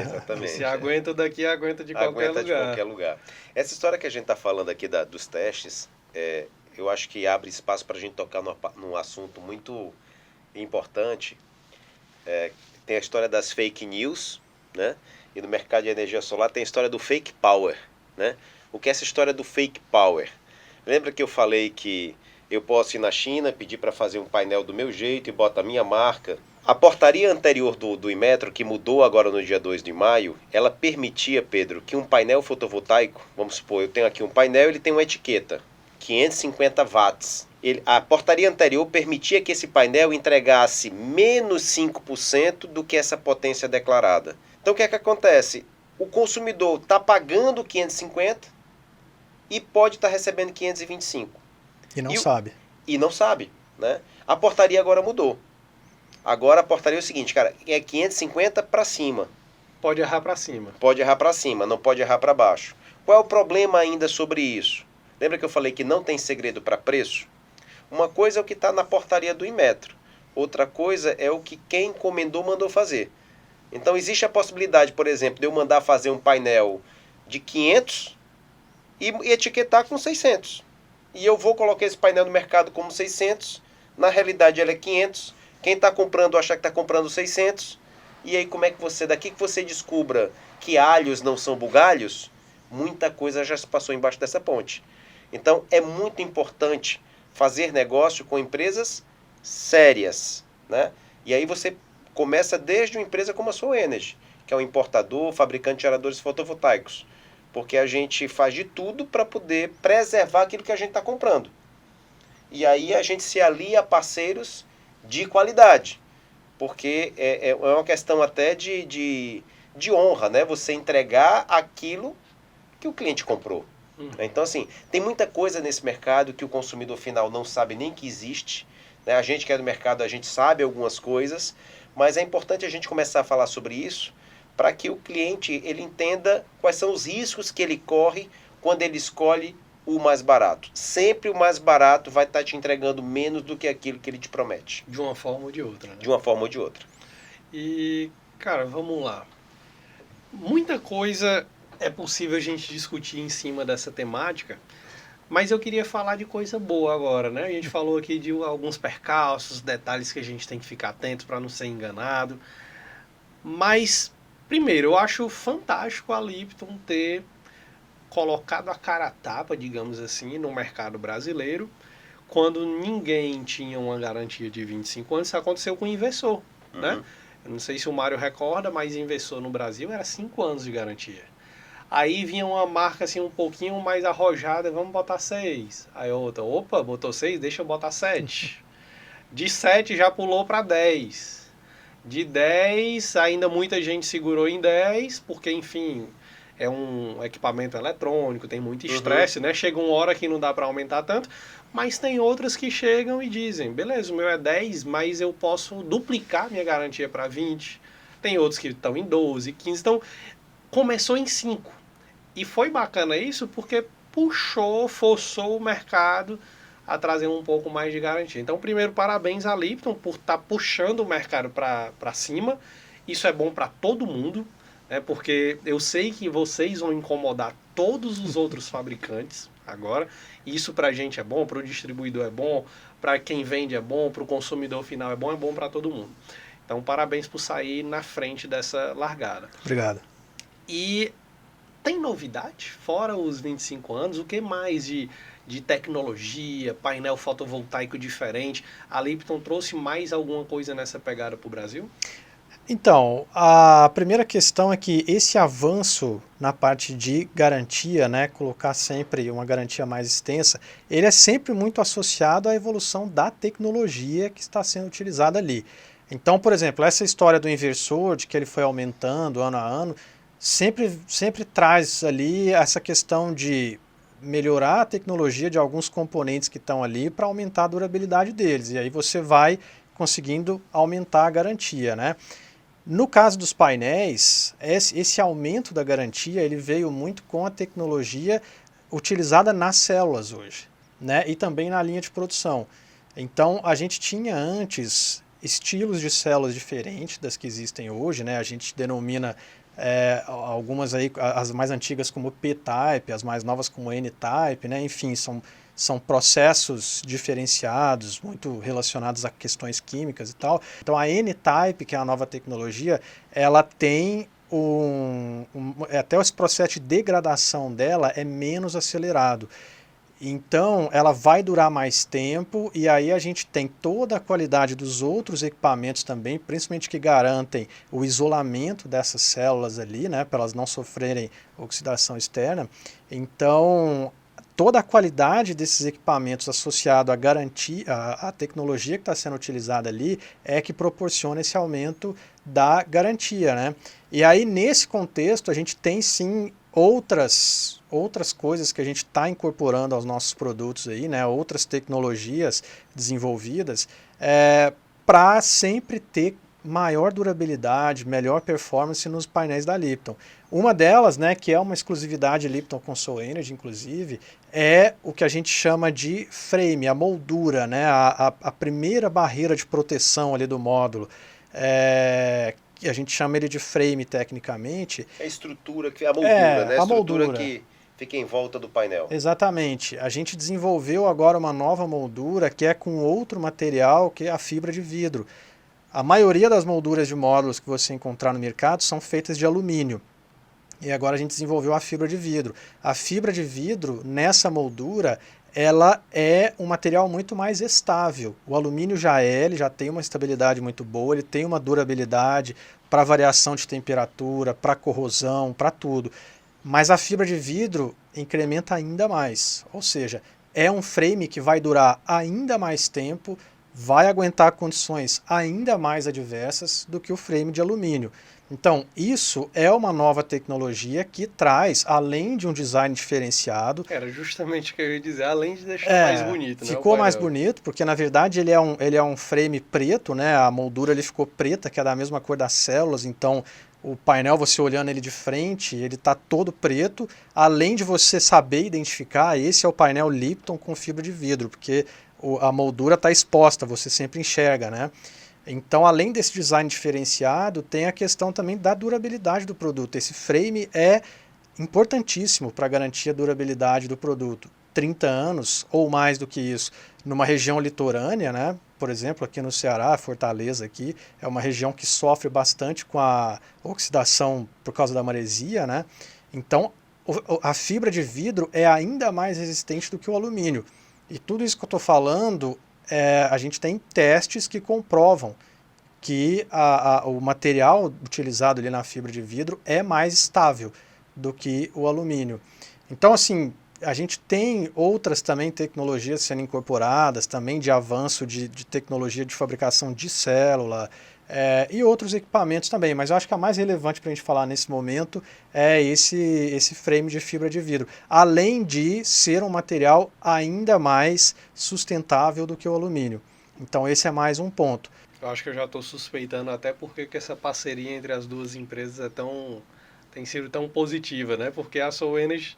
Exatamente. Se aguenta daqui, aguenta de qualquer lugar. De qualquer lugar. Essa história que a gente está falando aqui dos testes, eu acho que abre espaço para a gente tocar num assunto muito importante. Tem a história das fake news, né? E no mercado de energia solar tem a história do fake power, né? O que é essa história do fake power? Lembra que eu falei que eu posso ir na China, pedir para fazer um painel do meu jeito e botar a minha marca? A portaria anterior do Inmetro, que mudou agora no dia 2 de maio, ela permitia, Pedro, que um painel fotovoltaico, vamos supor, eu tenho aqui um painel, ele tem uma etiqueta, 550 watts. A portaria anterior permitia que esse painel entregasse menos 5% do que essa potência declarada. Então o que é que acontece? O consumidor está pagando 550 e pode estar recebendo 525. E não sabe. E não sabe, né? A portaria agora mudou. Agora a portaria é o seguinte, cara, é 550 para cima. Pode errar para cima. Pode errar para cima, não pode errar para baixo. Qual é o problema ainda sobre isso? Lembra que eu falei que não tem segredo para preço? Uma coisa é o que está na portaria do Inmetro. Outra coisa é o que quem encomendou mandou fazer. Então existe a possibilidade, por exemplo, de eu mandar fazer um painel de 500 e etiquetar com 600. E eu vou colocar esse painel no mercado como 600. Na realidade ele é 500. Quem está comprando acha que está comprando 600. E aí como é que daqui que você descubra que alhos não são bugalhos, muita coisa já se passou embaixo dessa ponte. Então é muito importante fazer negócio com empresas sérias, né? E aí você começa desde uma empresa como a Soul Energy, que é um importador, fabricante de geradores fotovoltaicos. Porque a gente faz de tudo para poder preservar aquilo que a gente está comprando. E aí a gente se alia a parceiros de qualidade. Porque é uma questão até de honra, né? Você entregar aquilo que o cliente comprou. Então, assim, tem muita coisa nesse mercado que o consumidor final não sabe nem que existe. Né? A gente que é do mercado, a gente sabe algumas coisas, mas é importante a gente começar a falar sobre isso para que o cliente ele entenda quais são os riscos que ele corre quando ele escolhe o mais barato. Sempre o mais barato vai estar te entregando menos do que aquilo que ele te promete. De uma forma ou de outra, né? De uma forma ou de outra. E, cara, vamos lá. Muita coisa é possível a gente discutir em cima dessa temática, mas eu queria falar de coisa boa agora, né? A gente falou aqui de alguns percalços, detalhes que a gente tem que ficar atento para não ser enganado. Mas, primeiro, eu acho fantástico a Lipton ter colocado a cara a tapa, digamos assim, no mercado brasileiro, quando ninguém tinha uma garantia de 25 anos. Isso aconteceu com o Inversor, né? Eu não sei se o Mário recorda, mas Inversor no Brasil era 5 anos de garantia. Aí vinha uma marca assim um pouquinho mais arrojada, vamos botar 6. Aí outra, opa, botou 6, deixa eu botar 7. De 7 já pulou para 10. De 10, ainda muita gente segurou em 10, porque enfim, é um equipamento eletrônico, tem muito estresse, né? Chega uma hora que não dá para aumentar tanto, mas tem outras que chegam e dizem, beleza, o meu é 10, mas eu posso duplicar minha garantia para 20. Tem outros que estão em 12, 15, então começou em 5. E foi bacana isso porque forçou o mercado a trazer um pouco mais de garantia. Então, primeiro, parabéns à Lipton por estar puxando o mercado para cima. Isso é bom para todo mundo, né? Porque eu sei que vocês vão incomodar todos os outros fabricantes agora. Isso para a gente é bom, para o distribuidor é bom, para quem vende é bom, para o consumidor final é bom para todo mundo. Então, parabéns por sair na frente dessa largada. Obrigado. E tem novidade? Fora os 25 anos, o que mais de tecnologia, painel fotovoltaico diferente? A Lipton trouxe mais alguma coisa nessa pegada para o Brasil? Então, a primeira questão é que esse avanço na parte de garantia, né, colocar sempre uma garantia mais extensa, ele é sempre muito associado à evolução da tecnologia que está sendo utilizada ali. Então, por exemplo, essa história do inversor, de que ele foi aumentando ano a ano, sempre traz ali essa questão de melhorar a tecnologia de alguns componentes que estão ali para aumentar a durabilidade deles. E aí você vai conseguindo aumentar a garantia, né? No caso dos painéis, esse aumento da garantia ele veio muito com a tecnologia utilizada nas células hoje, né? E também na linha de produção. Então, a gente tinha antes estilos de células diferentes das que existem hoje, né? A gente denomina algumas aí, as mais antigas como P-Type, as mais novas como N-Type, né? Enfim, são processos diferenciados, muito relacionados a questões químicas e tal. Então a N-Type, que é a nova tecnologia, ela tem até esse processo de degradação dela é menos acelerado. Então ela vai durar mais tempo e aí a gente tem toda a qualidade dos outros equipamentos também, principalmente que garantem o isolamento dessas células ali, né, para elas não sofrerem oxidação externa. Então toda a qualidade desses equipamentos associado à garantia, à tecnologia que está sendo utilizada ali é que proporciona esse aumento da garantia, né? E aí nesse contexto a gente tem sim outras coisas que a gente está incorporando aos nossos produtos aí, né? Outras tecnologias desenvolvidas para sempre ter maior durabilidade, melhor performance nos painéis da Lipton. Uma delas, né, que é uma exclusividade Lipton com Soul Energy, inclusive, é o que a gente chama de frame, a moldura, né, a primeira barreira de proteção ali do módulo. A gente chama ele de frame tecnicamente. É a estrutura, a moldura, né? A moldura que fica em volta do painel. Exatamente. A gente desenvolveu agora uma nova moldura que é com outro material, que é a fibra de vidro. A maioria das molduras de módulos que você encontrar no mercado são feitas de alumínio. E agora a gente desenvolveu a fibra de vidro. A fibra de vidro, nessa moldura, ela é um material muito mais estável. O alumínio ele já tem uma estabilidade muito boa, ele tem uma durabilidade para variação de temperatura, para corrosão, para tudo. Mas a fibra de vidro incrementa ainda mais. Ou seja, é um frame que vai durar ainda mais tempo, vai aguentar condições ainda mais adversas do que o frame de alumínio. Então, isso é uma nova tecnologia que traz, além de um design diferenciado. Era justamente o que eu ia dizer, além de deixar mais bonito, né? Ficou mais bonito, porque na verdade ele é um frame preto, né? A moldura ele ficou preta, que é da mesma cor das células, então o painel, você olhando ele de frente, ele está todo preto, além de você saber identificar, esse é o painel Lipton com fibra de vidro, porque a moldura está exposta, você sempre enxerga, né? Então, além desse design diferenciado, tem a questão também da durabilidade do produto. Esse frame é importantíssimo para garantir a durabilidade do produto. 30 anos ou mais do que isso, numa região litorânea, né? Por exemplo, aqui no Ceará, Fortaleza aqui, é uma região que sofre bastante com a oxidação por causa da maresia, né? Então, a fibra de vidro é ainda mais resistente do que o alumínio. E tudo isso que eu estou falando, a gente tem testes que comprovam que o material utilizado ali na fibra de vidro é mais estável do que o alumínio. Então, assim, a gente tem outras também tecnologias sendo incorporadas, também de avanço de tecnologia de fabricação de célula, e outros equipamentos também, mas eu acho que a mais relevante para a gente falar nesse momento é esse frame de fibra de vidro, além de ser um material ainda mais sustentável do que o alumínio. Então esse é mais um ponto. Eu acho que eu já estou suspeitando até porque que essa parceria entre as duas empresas tem sido tão positiva, né? Porque a Soul Energy,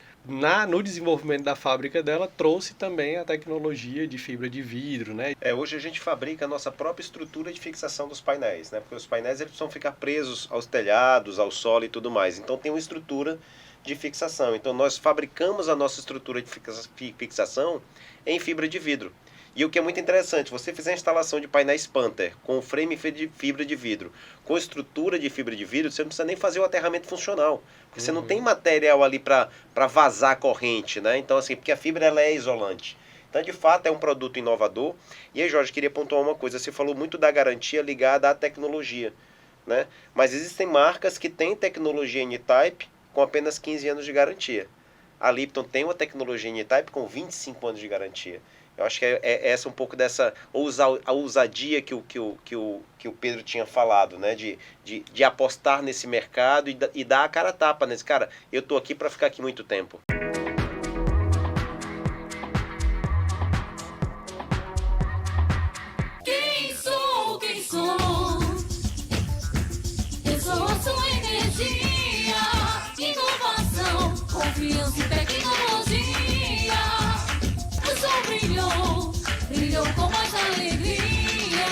no desenvolvimento da fábrica dela, trouxe também a tecnologia de fibra de vidro, né? Hoje a gente fabrica a nossa própria estrutura de fixação dos painéis, né? Porque os painéis eles precisam ficar presos aos telhados, ao solo e tudo mais. Então tem uma estrutura de fixação. Então nós fabricamos a nossa estrutura de fixação em fibra de vidro. E o que é muito interessante, você fizer a instalação de painéis Panther com frame de fibra de vidro, com estrutura de fibra de vidro, você não precisa nem fazer o aterramento funcional. Porque você não tem material ali para vazar a corrente, né? Então, assim, porque a fibra ela é isolante. Então, de fato, é um produto inovador. E aí, Jorge, queria pontuar uma coisa. Você falou muito da garantia ligada à tecnologia, né? Mas existem marcas que têm tecnologia N-Type com apenas 15 anos de garantia. A Lipton tem uma tecnologia N-Type com 25 anos de garantia. Eu acho que é essa um pouco dessa a ousadia que o Pedro tinha falado, né? De apostar nesse mercado e dar a cara a tapa nesse cara. Eu tô aqui para ficar aqui muito tempo. Quem sou? Eu sou a sua energia, inovação, confiança e tecnologia. O sol brilhou com mais alegria.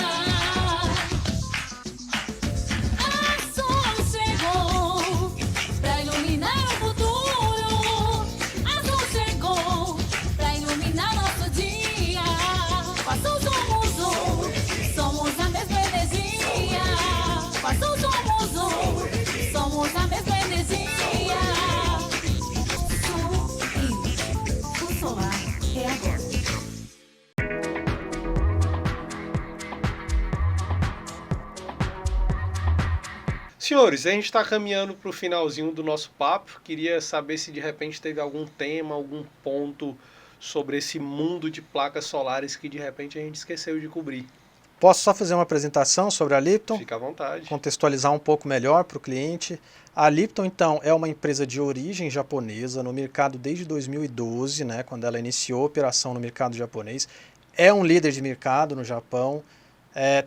A sol chegou pra iluminar o futuro. A sol chegou pra iluminar nosso dia. Passou, somos a mesma energia. Passou, somos a mesma energia. O solar é agora. Senhores, a gente está caminhando para o finalzinho do nosso papo. Queria saber se de repente teve algum tema, algum ponto sobre esse mundo de placas solares que de repente a gente esqueceu de cobrir. Posso só fazer uma apresentação sobre a Lipton? Fica à vontade. Contextualizar um pouco melhor para o cliente. A Lipton, então, é uma empresa de origem japonesa, no mercado desde 2012, né, quando ela iniciou a operação no mercado japonês. É um líder de mercado no Japão.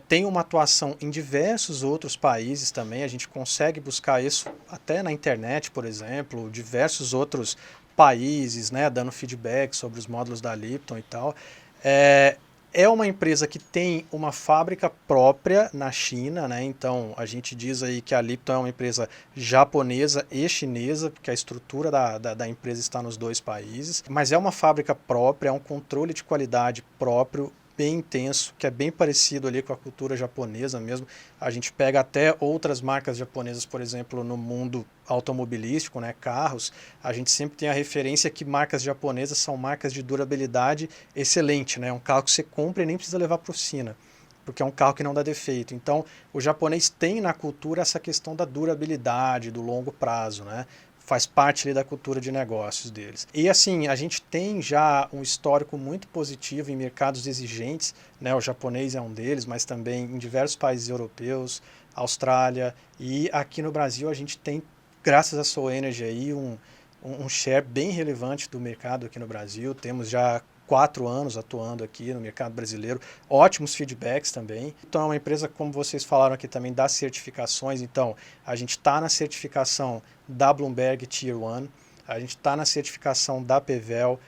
Tem uma atuação em diversos outros países também, a gente consegue buscar isso até na internet, por exemplo, diversos outros países, né, dando feedback sobre os módulos da Lipton e tal. É uma empresa que tem uma fábrica própria na China, né? Então a gente diz aí que a Lipton é uma empresa japonesa e chinesa, porque a estrutura da empresa está nos dois países, mas é uma fábrica própria, é um controle de qualidade próprio, bem intenso, que é bem parecido ali com a cultura japonesa mesmo. A gente pega até outras marcas japonesas, por exemplo, no mundo automobilístico, né, carros, a gente sempre tem a referência que marcas japonesas são marcas de durabilidade excelente, né, um carro que você compra e nem precisa levar para a oficina, porque é um carro que não dá defeito. Então, o japonês tem na cultura essa questão da durabilidade, do longo prazo, né, faz parte ali da cultura de negócios deles. E assim, a gente tem já um histórico muito positivo em mercados exigentes, né? O japonês é um deles, mas também em diversos países europeus, Austrália, e aqui no Brasil a gente tem, graças à Soul Energy aí, um share bem relevante do mercado aqui no Brasil. Temos já 4 anos atuando aqui no mercado brasileiro, ótimos feedbacks também. Então é uma empresa, como vocês falaram aqui também, das certificações. Então a gente está na certificação da Bloomberg Tier 1, a gente está na certificação da PVEL,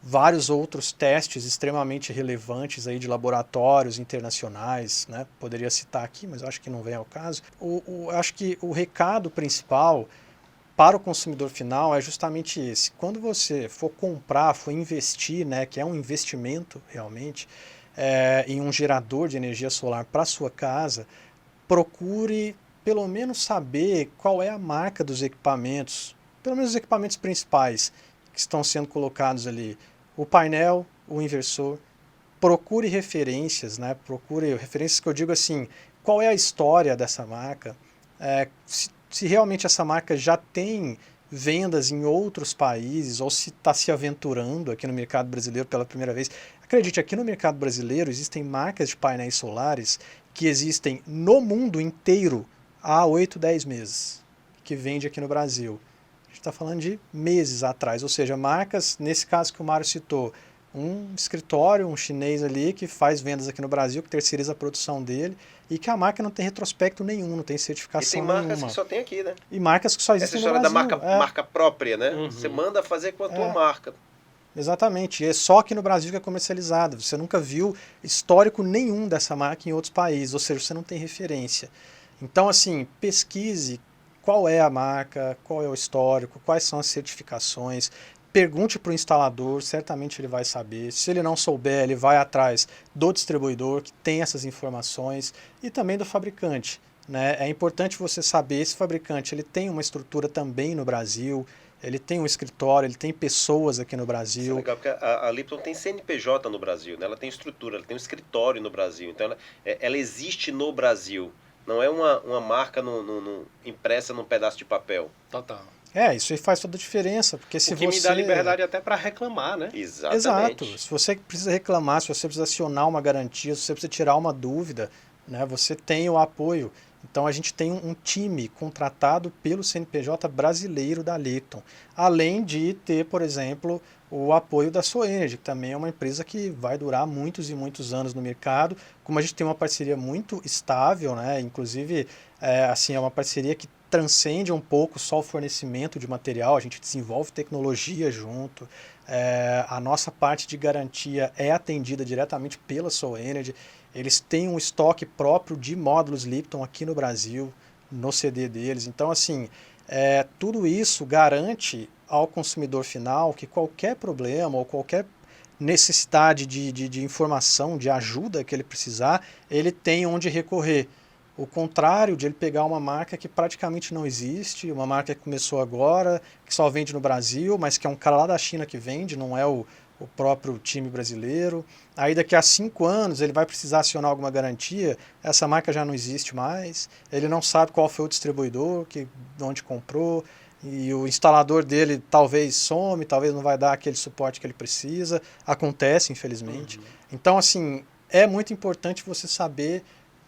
vários outros testes extremamente relevantes aí de laboratórios internacionais, né? Poderia citar aqui, mas eu acho que não vem ao caso. Acho que o recado principal para o consumidor final é justamente esse. Quando você for comprar, for investir, né, que é um investimento realmente, em um gerador de energia solar para sua casa, procure pelo menos saber qual é a marca dos equipamentos, pelo menos os equipamentos principais que estão sendo colocados ali. O painel, o inversor. Procure referências, né? Procure referências que eu digo assim, qual é a história dessa marca, se realmente essa marca já tem vendas em outros países ou se está se aventurando aqui no mercado brasileiro pela primeira vez. Acredite, aqui no mercado brasileiro existem marcas de painéis solares que existem no mundo inteiro há 8, 10 meses, que vende aqui no Brasil. A gente está falando de meses atrás, ou seja, marcas, nesse caso que o Mário citou, um escritório, um chinês ali que faz vendas aqui no Brasil, que terceiriza a produção dele e que a marca não tem retrospecto nenhum, não tem certificação nenhuma. E tem marcas que só tem aqui, né? E marcas que só existem no Brasil. Essa história da marca própria, né? Uhum. Você manda fazer com a tua marca. Exatamente, e é só aqui no Brasil que é comercializado. Você nunca viu histórico nenhum dessa marca em outros países, ou seja, você não tem referência. Então, assim, pesquise qual é a marca, qual é o histórico, quais são as certificações. Pergunte para o instalador, certamente ele vai saber. Se ele não souber, ele vai atrás do distribuidor que tem essas informações e também do fabricante, né? É importante você saber, esse fabricante ele tem uma estrutura também no Brasil, ele tem um escritório, ele tem pessoas aqui no Brasil. Isso é legal, porque a Lipton tem CNPJ no Brasil, né? Ela tem estrutura, ela tem um escritório no Brasil, então ela existe no Brasil. Não é uma marca impressa num pedaço de papel. Total. Isso aí faz toda a diferença, porque se O que você... me dá liberdade até para reclamar, né? Exatamente. Exato. Se você precisa reclamar, se você precisa acionar uma garantia, se você precisa tirar uma dúvida, né, você tem o apoio. Então a gente tem um time contratado pelo CNPJ brasileiro da Lipton, além de ter, por exemplo, o apoio da Soul Energy, que também é uma empresa que vai durar muitos e muitos anos no mercado. Como a gente tem uma parceria muito estável, né, inclusive assim, é uma parceria que transcende um pouco só o fornecimento de material, a gente desenvolve tecnologia junto, a nossa parte de garantia é atendida diretamente pela Soul Energy, eles têm um estoque próprio de módulos Lipton aqui no Brasil, no CD deles, então assim, tudo isso garante ao consumidor final que qualquer problema ou qualquer necessidade de informação, de ajuda que ele precisar, ele tem onde recorrer. O contrário de ele pegar uma marca que praticamente não existe, uma marca que começou agora, que só vende no Brasil, mas que é um cara lá da China que vende, não é o próprio time brasileiro. Aí daqui a 5 anos ele vai precisar acionar alguma garantia, essa marca já não existe mais, ele não sabe qual foi o distribuidor, onde comprou, e o instalador dele talvez some, talvez não vai dar aquele suporte que ele precisa, acontece infelizmente. Uhum. Então assim, é muito importante você saber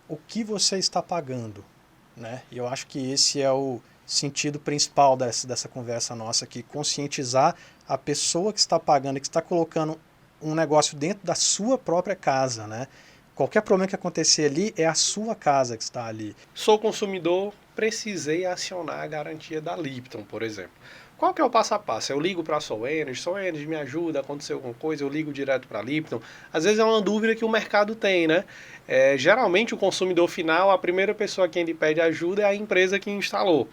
o que você está pagando, né? E eu acho que esse é o sentido principal dessa conversa nossa aqui, conscientizar a pessoa que está pagando e que está colocando um negócio dentro da sua própria casa, né? Qualquer problema que acontecer ali é a sua casa que está ali. Sou consumidor, precisei acionar a garantia da Lipton, por exemplo. Qual que é o passo a passo? Eu ligo para a Soul Energy me ajuda, aconteceu alguma coisa, eu ligo direto para a Lipton. Às vezes é uma dúvida que o mercado tem, né? Geralmente o consumidor final, a primeira pessoa a quem ele pede ajuda é a empresa que instalou.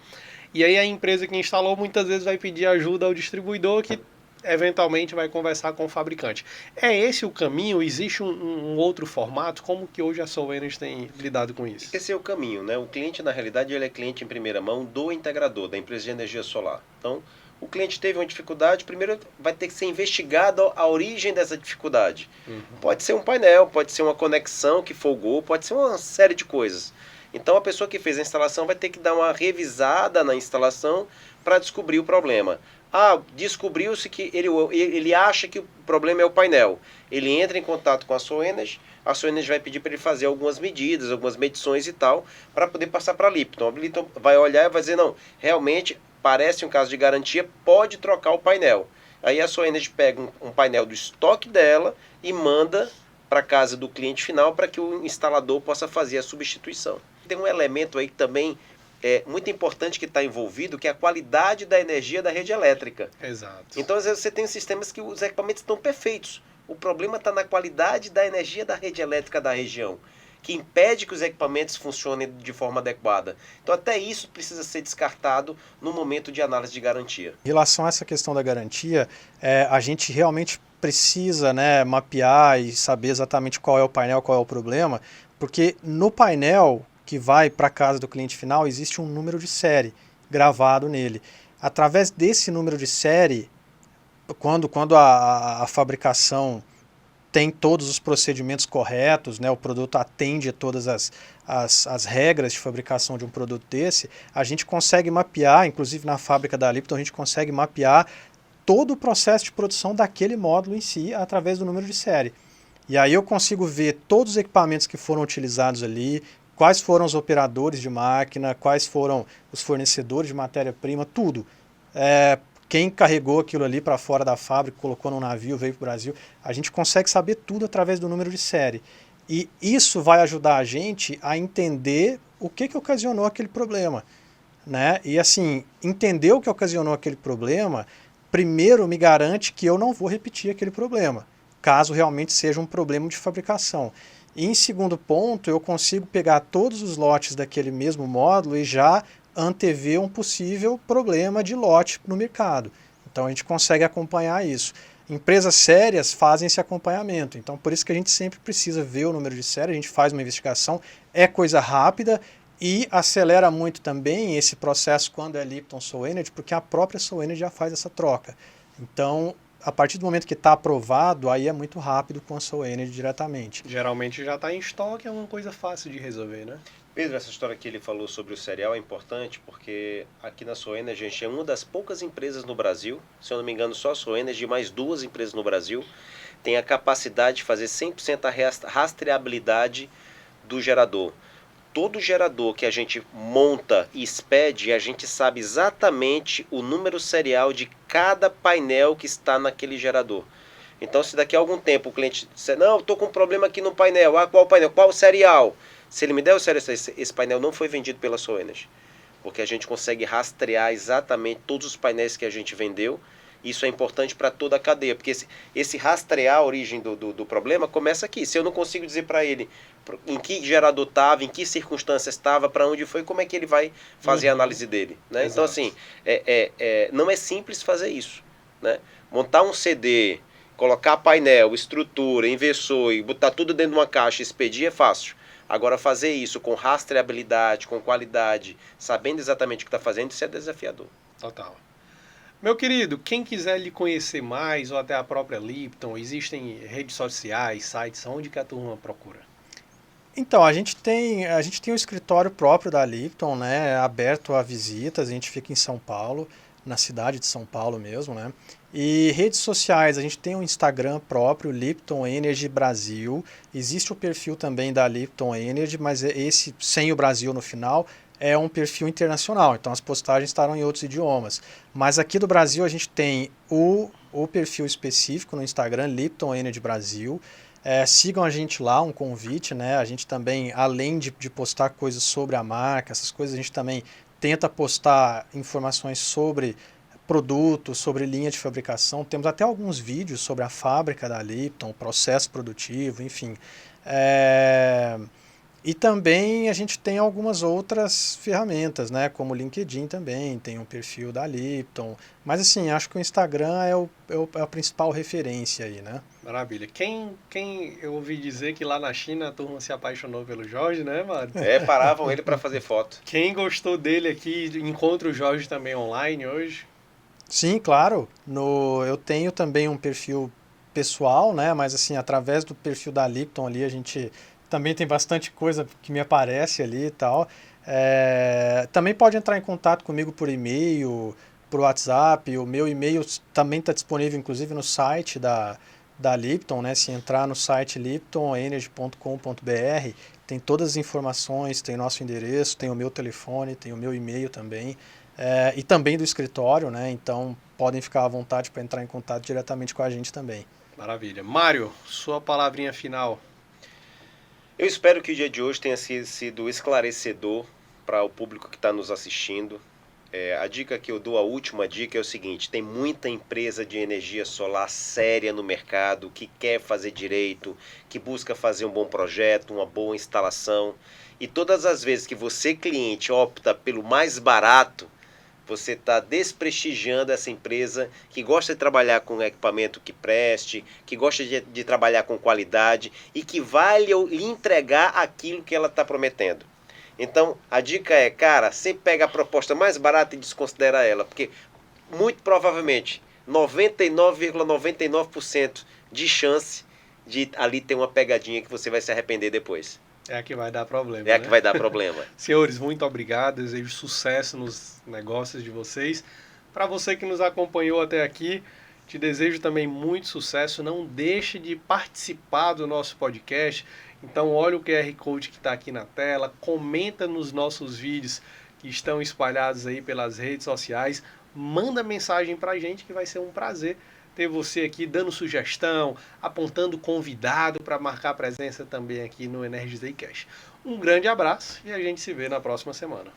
E aí a empresa que instalou muitas vezes vai pedir ajuda ao distribuidor que eventualmente vai conversar com o fabricante. É esse o caminho? Existe um outro formato? Como que hoje a Soul Energy tem lidado com isso? Esse é o caminho, né? O cliente, na realidade, ele é cliente em primeira mão do integrador, da empresa de energia solar. Então, o cliente teve uma dificuldade, primeiro vai ter que ser investigado a origem dessa dificuldade. Uhum. Pode ser um painel, pode ser uma conexão que folgou, pode ser uma série de coisas. Então a pessoa que fez a instalação vai ter que dar uma revisada na instalação para descobrir o problema. Descobriu-se que ele acha que o problema é o painel. Ele entra em contato com a Soenergy vai pedir para ele fazer algumas medidas, algumas medições e tal, para poder passar para a Lipton. A Lipton vai olhar e vai dizer, não, realmente parece um caso de garantia, pode trocar o painel. Aí a Soenergy pega um painel do estoque dela e manda para a casa do cliente final para que o instalador possa fazer a substituição. Tem um elemento aí que também é muito importante que está envolvido, que é a qualidade da energia da rede elétrica. Exato. Então, às vezes, você tem sistemas que os equipamentos estão perfeitos. O problema está na qualidade da energia da rede elétrica da região, que impede que os equipamentos funcionem de forma adequada. Então, até isso precisa ser descartado no momento de análise de garantia. Em relação a essa questão da garantia, a gente realmente precisa, né, mapear e saber exatamente qual é o painel, qual é o problema, porque no painel que vai para a casa do cliente final, existe um número de série gravado nele. Através desse número de série, quando a fabricação tem todos os procedimentos corretos, né, o produto atende todas as regras de fabricação de um produto desse, a gente consegue mapear, inclusive na fábrica da Lipton, a gente consegue mapear todo o processo de produção daquele módulo em si através do número de série. E aí eu consigo ver todos os equipamentos que foram utilizados ali, quais foram os operadores de máquina, quais foram os fornecedores de matéria-prima, tudo. Quem carregou aquilo ali para fora da fábrica, colocou num navio, veio para o Brasil, a gente consegue saber tudo através do número de série. E isso vai ajudar a gente a entender o que ocasionou aquele problema, né? E assim, entender o que ocasionou aquele problema, primeiro me garante que eu não vou repetir aquele problema, caso realmente seja um problema de fabricação. E em segundo ponto, eu consigo pegar todos os lotes daquele mesmo módulo e já antever um possível problema de lote no mercado. Então a gente consegue acompanhar isso. Empresas sérias fazem esse acompanhamento, então por isso que a gente sempre precisa ver o número de série, a gente faz uma investigação, é coisa rápida e acelera muito também esse processo quando é Lipton Soenergy, porque a própria Soenergy já faz essa troca. Então, a partir do momento que está aprovado, aí é muito rápido com a Soenergy diretamente. Geralmente já está em estoque, é uma coisa fácil de resolver, né? Pedro, essa história que ele falou sobre o cereal é importante porque aqui na Soenergy a gente é uma das poucas empresas no Brasil, se eu não me engano só a Soenergy e mais 2 empresas no Brasil, tem a capacidade de fazer 100% a rastreabilidade do gerador. Todo gerador que a gente monta e expede, a gente sabe exatamente o número serial de cada painel que está naquele gerador. Então, se daqui a algum tempo o cliente disser, não, estou com um problema aqui no painel, qual painel? Qual o serial? Se ele me der o serial, esse painel não foi vendido pela Soenergy, porque a gente consegue rastrear exatamente todos os painéis que a gente vendeu. Isso é importante para toda a cadeia, porque esse rastrear a origem do problema começa aqui. Se eu não consigo dizer para ele em que gerador estava, em que circunstâncias estava, para onde foi, como é que ele vai fazer a análise dele, né? Então, assim, não é simples fazer isso, né? Montar um CD, colocar painel, estrutura, inversor e botar tudo dentro de uma caixa e expedir é fácil. Agora, fazer isso com rastreabilidade, com qualidade, sabendo exatamente o que está fazendo, isso é desafiador. Total. Meu querido, quem quiser lhe conhecer mais, ou até a própria Lipton, existem redes sociais, sites, onde que a turma procura? Então, a gente tem um escritório próprio da Lipton, né, aberto a visitas, a gente fica em São Paulo, na cidade de São Paulo mesmo, né? E redes sociais, a gente tem um Instagram próprio, Lipton Energy Brasil, existe o perfil também da Lipton Energy, mas esse sem o Brasil no final, é um perfil internacional, então as postagens estarão em outros idiomas. Mas aqui do Brasil a gente tem o perfil específico no Instagram, Lipton Energy Brasil. Sigam a gente lá, um convite, né? A gente também, além de postar coisas sobre a marca, essas coisas, a gente também tenta postar informações sobre produtos, sobre linha de fabricação. Temos até alguns vídeos sobre a fábrica da Lipton, o processo produtivo, enfim. E também a gente tem algumas outras ferramentas, né, como o LinkedIn também, tem um perfil da Lipton, mas assim, acho que o Instagram é a principal referência aí, né? Maravilha. Quem eu ouvi dizer que lá na China a turma se apaixonou pelo Jorge, né, Mário? Paravam ele para fazer foto. Quem gostou dele aqui, encontra o Jorge também online hoje? Sim, claro. Eu tenho também um perfil pessoal, né, mas assim, através do perfil da Lipton ali a gente também tem bastante coisa que me aparece ali e tal. Também pode entrar em contato comigo por e-mail, por WhatsApp. O meu e-mail também está disponível, inclusive, no site da Lipton, né? Se entrar no site liptonenergy.com.br, tem todas as informações, tem nosso endereço, tem o meu telefone, tem o meu e-mail também, e também do escritório, né? Então podem ficar à vontade para entrar em contato diretamente com a gente também. Maravilha. Mário, sua palavrinha final. Eu espero que o dia de hoje tenha sido esclarecedor para o público que está nos assistindo. A dica que eu dou, a última dica, é o seguinte: tem muita empresa de energia solar séria no mercado, que quer fazer direito, que busca fazer um bom projeto, uma boa instalação. E todas as vezes que você, cliente, opta pelo mais barato, você está desprestigiando essa empresa que gosta de trabalhar com equipamento que preste, que gosta de trabalhar com qualidade e que vai lhe entregar aquilo que ela está prometendo. Então, a dica é, cara, sempre pega a proposta mais barata e desconsidera ela, porque muito provavelmente 99,99% de chance de ali ter uma pegadinha que você vai se arrepender depois. É a que vai dar problema. É a que vai dar problema. Senhores, muito obrigado. Desejo sucesso nos negócios de vocês. Para você que nos acompanhou até aqui, te desejo também muito sucesso. Não deixe de participar do nosso podcast. Então, olha o QR Code que está aqui na tela. Comenta nos nossos vídeos que estão espalhados aí pelas redes sociais. Manda mensagem para a gente, que vai ser um prazer ter você aqui dando sugestão, apontando convidado para marcar presença também aqui no Energizei Cash. Um grande abraço e a gente se vê na próxima semana.